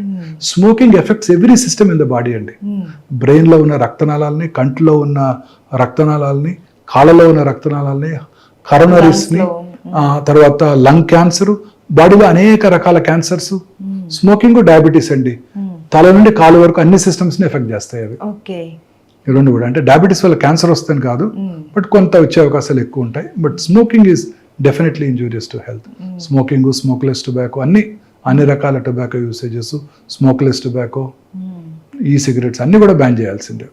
smoking effects every system in the body అండి. బ్రెయిన్ లో ఉన్న రక్తనాళాలని, కంటిలో ఉన్న రక్తనాళాలని, కాళ్ళలో ఉన్న రక్తనాళాలని, కరోనరీస్ ని, తర్వాత లంగ్ క్యాన్సర్, బాడీలో అనేక రకాల క్యాన్సర్స్. స్మోకింగ్, డయాబెటీస్ అండి, తల నుండి కాలు వరకు అన్ని సిస్టమ్స్ ని ఎఫెక్ట్ చేస్తాయి అవి. ఈ రెండు కూడా. అంటే డయాబెటీస్ వల్ల క్యాన్సర్ వస్తుంది కాదు, బట్ కొంత వచ్చే అవకాశాలు ఎక్కువ ఉంటాయి. But smoking is definitely injurious to health. Smoking, smokeless tobacco, అన్ని రకాల టొబాకో యూసేజెస్, స్మోక్లెస్ టొబాకో, ఈ సిగరెట్స్ అన్ని కూడా బ్యాన్ చేయాల్సిందే.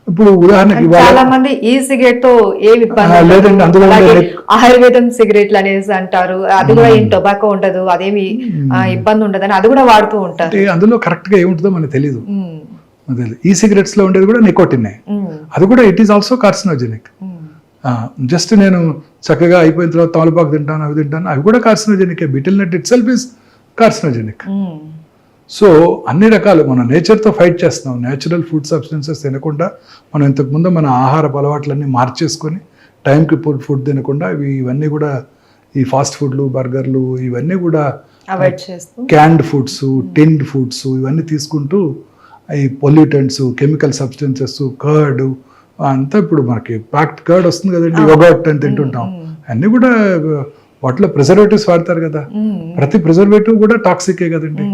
ఇప్పుడు ఉదాహరణకి చాలా మంది ఈ సిగరెట్ తో ఏమి లేదండి, అందులో ఆయుర్వేదం సిగరెట్లు అనేసి అంటారు, అది కూడా ఏం టొబాకో ఉండదు, అదేమి ఇబ్బంది ఉండదు అని అది కూడా వాడుతూ ఉంటారు. అందులో కరెక్ట్ గా ఏముంటుందో మనకు తెలియదు. ఈ సిగరెట్స్ లో ఉండేది కూడా నికోటినే, అది కూడా it is also carcinogenic. Just నేను చక్కగా అయిపోయిన తర్వాత తమలపాకు తింటాను, అవి తింటాను, అవి కూడా carcinogenic. Betel nut itself is carcinogenic. So అన్ని రకాలు మనం నేచర్తో ఫైట్ చేస్తున్నాం. నేచురల్ ఫుడ్ సబ్స్టెన్సెస్ తినకుండా మనం ఇంతకుముందు మన ఆహారపు అలవాట్లన్నీ మార్చేసుకొని టైంకి ఫుడ్ తినకుండా ఇవన్నీ కూడా ఈ ఫాస్ట్ ఫుడ్లు, బర్గర్లు, ఇవన్నీ కూడా క్యాన్డ్ ఫుడ్స్, టిన్డ్ ఫుడ్స్, ఇవన్నీ తీసుకుంటూ ఈ పొల్యూటెంట్స్, కెమికల్ సబ్స్టెన్సెస్, కర్డ్ అంతా ఇప్పుడు మనకి ప్యాక్డ్ కర్డ్ వస్తుంది కదండి, యోగర్ట్ అని తింటుంటాం. అన్నీ కూడా వాటిలో ప్రిజర్వేటివ్స్ వాడతారు కదా, ప్రతి ప్రిజర్వేటివ్ కూడా టాక్సికే కదండి.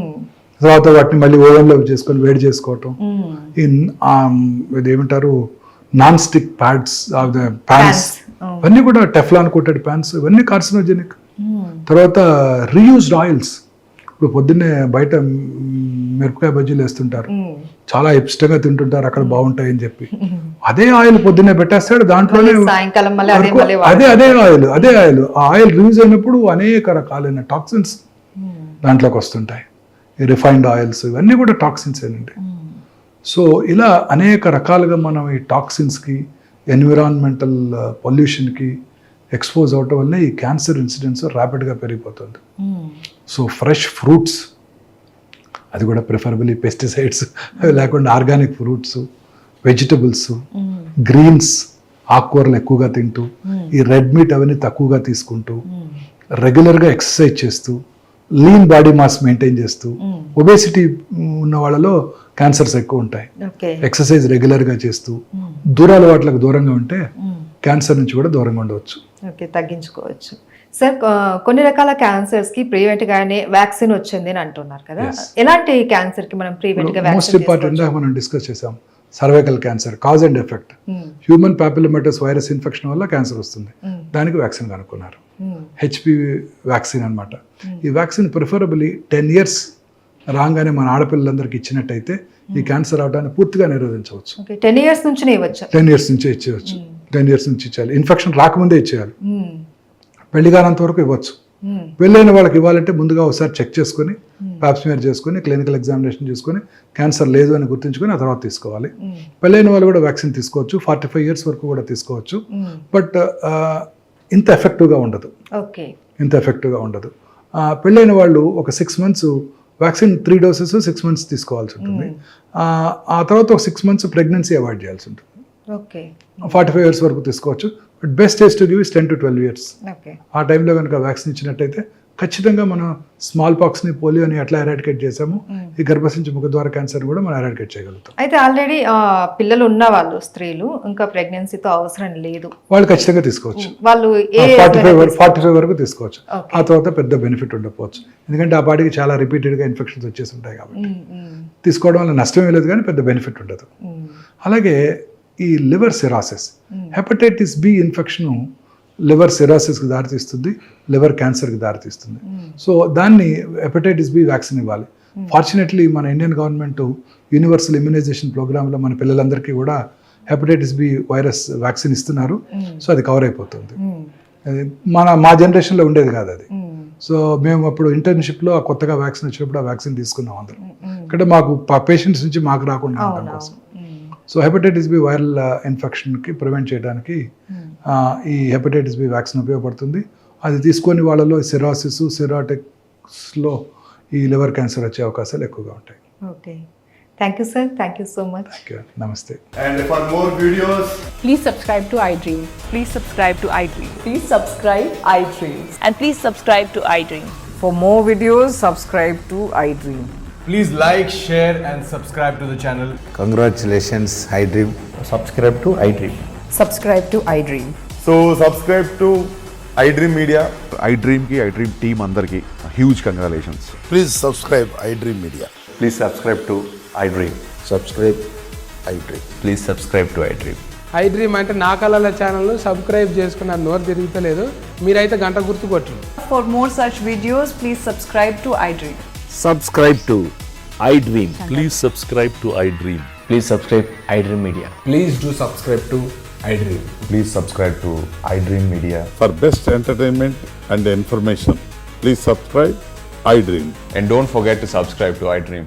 తర్వాత వాటిని మళ్ళీ ఓవెన్లో చేసుకొని వేడి చేసుకోవటం, ఇదేమంటారు నాన్ స్టిక్ ప్యాన్స్, ఇవన్నీ కూడా టెఫ్లాన్ కోటెడ్ ప్యాన్స్, ఇవన్నీ కార్సినోజెనిక్. తర్వాత రీయూజ్డ్ ఆయిల్స్, ఇప్పుడు పొద్దున్నే బయట మిరపకాయ బజ్జీలు వేస్తుంటారు, చాలా ఇష్టంగా తింటుంటారు అక్కడ బాగుంటాయని చెప్పి, అదే ఆయిల్ పొద్దున్నే పెట్టేస్తాడు, దాంట్లోనే అదే ఆయిల్ ఆ ఆయిల్ రిలీజ్ అయినప్పుడు అనేక రకాలైన టాక్సిన్స్ దాంట్లోకి వస్తుంటాయి. ఈ రిఫైన్డ్ ఆయిల్స్ ఇవన్నీ కూడా టాక్సిన్స్ ఏనండి. సో ఇలా అనేక రకాలుగా మనం ఈ టాక్సిన్స్కి, ఎన్విరాన్మెంటల్ పొల్యూషన్కి ఎక్స్పోజ్ అవటం వల్ల ఈ క్యాన్సర్ ఇన్సిడెన్స్ ర్యాపిడ్గా పెరిగిపోతుంది. సో ఫ్రెష్ ఫ్రూట్స్, అది కూడా ప్రిఫరబుల్లీ పెస్టిసైడ్స్ అవి లేకుండా ఆర్గానిక్ ఫ్రూట్స్, వెజిటబుల్స్, గ్రీన్స్, ఆకుకూరలు ఎక్కువగా తింటూ, ఈ రెడ్ మీట్ అవన్నీ తక్కువగా తీసుకుంటూ, రెగ్యులర్గా ఎక్సర్సైజ్ చేస్తూ, లీన్ బాడీ మాస్ మెయింటైన్ చేస్తూ, ఒబేసిటీ ఉన్న వాళ్ళలో క్యాన్సర్స్ ఎక్కువ ఉంటాయి. ఎక్సర్సైజ్ రెగ్యులర్గా చేస్తూ, అలవాట్లకు దూరంగా ఉంటే క్యాన్సర్ నుంచి కూడా దూరంగా ఉండవచ్చు. ఓకే, తగ్గించుకోవచ్చు. సార్, కొన్ని రకాల క్యాన్సర్స్కి ప్రివెంట్గానే వ్యాక్సిన్ వచ్చింది అని అంటున్నారు కదా, ఎలాంటి క్యాన్సర్కి మనం ప్రివెంట్గా మోస్ట్ ఇంపార్టెంట్ మనం డిస్కస్ చేసాం, cervical cancer cause and effect. Human papillomatous virus infection వల్ల క్యాన్సర్ వస్తుంది, దానికి వ్యాక్సిన్ కనుక్కున్నారు. హెచ్పివి వ్యాక్సిన్ అన్నమాట. ఈ వ్యాక్సిన్ ప్రిఫరబుల్లీ 10 years రాగానే మన ఆడపిల్లలందరికీ ఇచ్చినట్టయితే ఈ క్యాన్సర్ అవడాన్ని పూర్తిగా నిరోధించవచ్చు. 10 years నుంచి ఇవ్వచ్చు. 10 years నుంచే ఇచ్చేయచ్చు. 10 years నుంచి ఇచ్చేయాలి. ఇన్ఫెక్షన్ రాకముందే ఇచ్చేయాలి. పెళ్లి కానంత వరకు ఇవ్వచ్చు. పెళ్ళైన వాళ్ళకి ఇవ్వాలంటే ముందుగా ఒకసారి చెక్ చేసుకుని, పాప్స్మియర్ చేసుకుని, క్లినికల్ ఎగ్జామినేషన్ చేసుకుని క్యాన్సర్ లేదు అని గుర్తుంచుకొని ఆ తర్వాత తీసుకోవాలి. పెళ్ళైన వాళ్ళు కూడా వ్యాక్సిన్ తీసుకోవచ్చు, 45 years వరకు కూడా తీసుకోవచ్చు. బట్ ఇంత ఎఫెక్టివ్గా ఉండదు. ఇంత ఎఫెక్టివ్గా ఉండదు. పెళ్ళైన వాళ్ళు ఒక 6 months వ్యాక్సిన్ 3 doses 6 months తీసుకోవాల్సి ఉంటుంది. ఆ తర్వాత ఒక 6 months ప్రెగ్నెన్సీ అవాయిడ్ చేయాల్సి ఉంటుంది. 45 years వరకు తీసుకోవచ్చు. But best age to give is 10 to 12 years. ఆ టైంలో కనుక వ్యాక్సిన్ ఇచ్చినట్టయితే ఖచ్చితంగా మనం స్మాల్ పాక్స్ని, పోలియోని ఎట్లా ఎరాడికేట్ చేసాము, ఈ గర్భసించు ముఖద్వార క్యాన్సర్ కూడా మనం ఎరాడికేట్ చేయగలుగుతాం. అయితే ఆల్రెడీ పిల్లలు ఉన్న వాళ్ళు, స్త్రీలు ఇంకా ప్రెగ్నెన్సీతో అవసరం లేదు, వాళ్ళు ఖచ్చితంగా తీసుకోవచ్చు. వాళ్ళు 45 వరకు తీసుకోవచ్చు. ఆ తర్వాత పెద్ద బెనిఫిట్ ఉండకపోవచ్చు, ఎందుకంటే ఆ పాటికి చాలా రిపీటెడ్గా ఇన్ఫెక్షన్స్ వచ్చేసి ఉంటాయి కాబట్టి. తీసుకోవడం వల్ల నష్టమే లేదు కానీ పెద్ద బెనిఫిట్ ఉండదు. అలాగే ఈ liver cirrhosis, hepatitis B infection liver సిరాసిస్కి దారితీస్తుంది, లివర్ క్యాన్సర్కి దారితీస్తుంది. సో దాన్ని హెపటైటిస్ బి వ్యాక్సిన్ ఇవ్వాలి. ఫార్చునేట్లీ మన ఇండియన్ గవర్నమెంట్ యూనివర్సల్ ఇమ్యునైజేషన్ ప్రోగ్రాంలో మన పిల్లలందరికీ కూడా హెపటైటిస్ బి వైరస్ వ్యాక్సిన్ ఇస్తున్నారు. సో అది కవర్ అయిపోతుంది. మా జనరేషన్లో ఉండేది కాదు అది. సో మేము అప్పుడు ఇంటర్న్షిప్లో కొత్తగా వ్యాక్సిన్ వచ్చినప్పుడు ఆ వ్యాక్సిన్ తీసుకున్నాం అందరం. అంటే మాకు పేషెంట్స్ నుంచి మాకు రాకుండా ఉండడం కోసం. సో హెపటైటిస్ బి వైరల్ ఇన్ఫెక్షన్కి ప్రివెంట్ చేయడానికి ఈ హెపటైటిస్ బి వ్యాక్సిన్ ఉపయోగపడుతుంది. అది తీసుకొని వాళ్ళలో సిరాసిస్, సిరాటిక్స్లో ఈ లివర్ క్యాన్సర్ వచ్చే అవకాశాలు ఎక్కువగా ఉంటాయి. Okay, thank you sir. Thank you so much. Thank you. నమస్తే. And for more videos, Please subscribe to iDream. Please subscribe to iDream. Please subscribe iDream. And please subscribe to iDream. For more videos, subscribe to iDream. please like, share and subscribe to the channel. Congratulations, iDream. Subscribe to iDream. Subscribe to iDream. So subscribe to iDream Media. iDream की iDream team अंदर की huge congratulations. Please subscribe iDream Media. Please subscribe to iDream. Subscribe iDream. Please subscribe to iDream. iDream అంటే నా కళల channel subscribe చేసుకున్న నోరు తిరుగుతలేదు, మీరైతే గంట గుర్తు కొట్టండి. For more such videos, please subscribe to iDream. Subscribe to iDream. Please subscribe to iDream. Please subscribe iDream Media. Please do subscribe to iDream. Please subscribe to iDream Media. For best entertainment and information, please subscribe iDream. And don't forget to subscribe to iDream.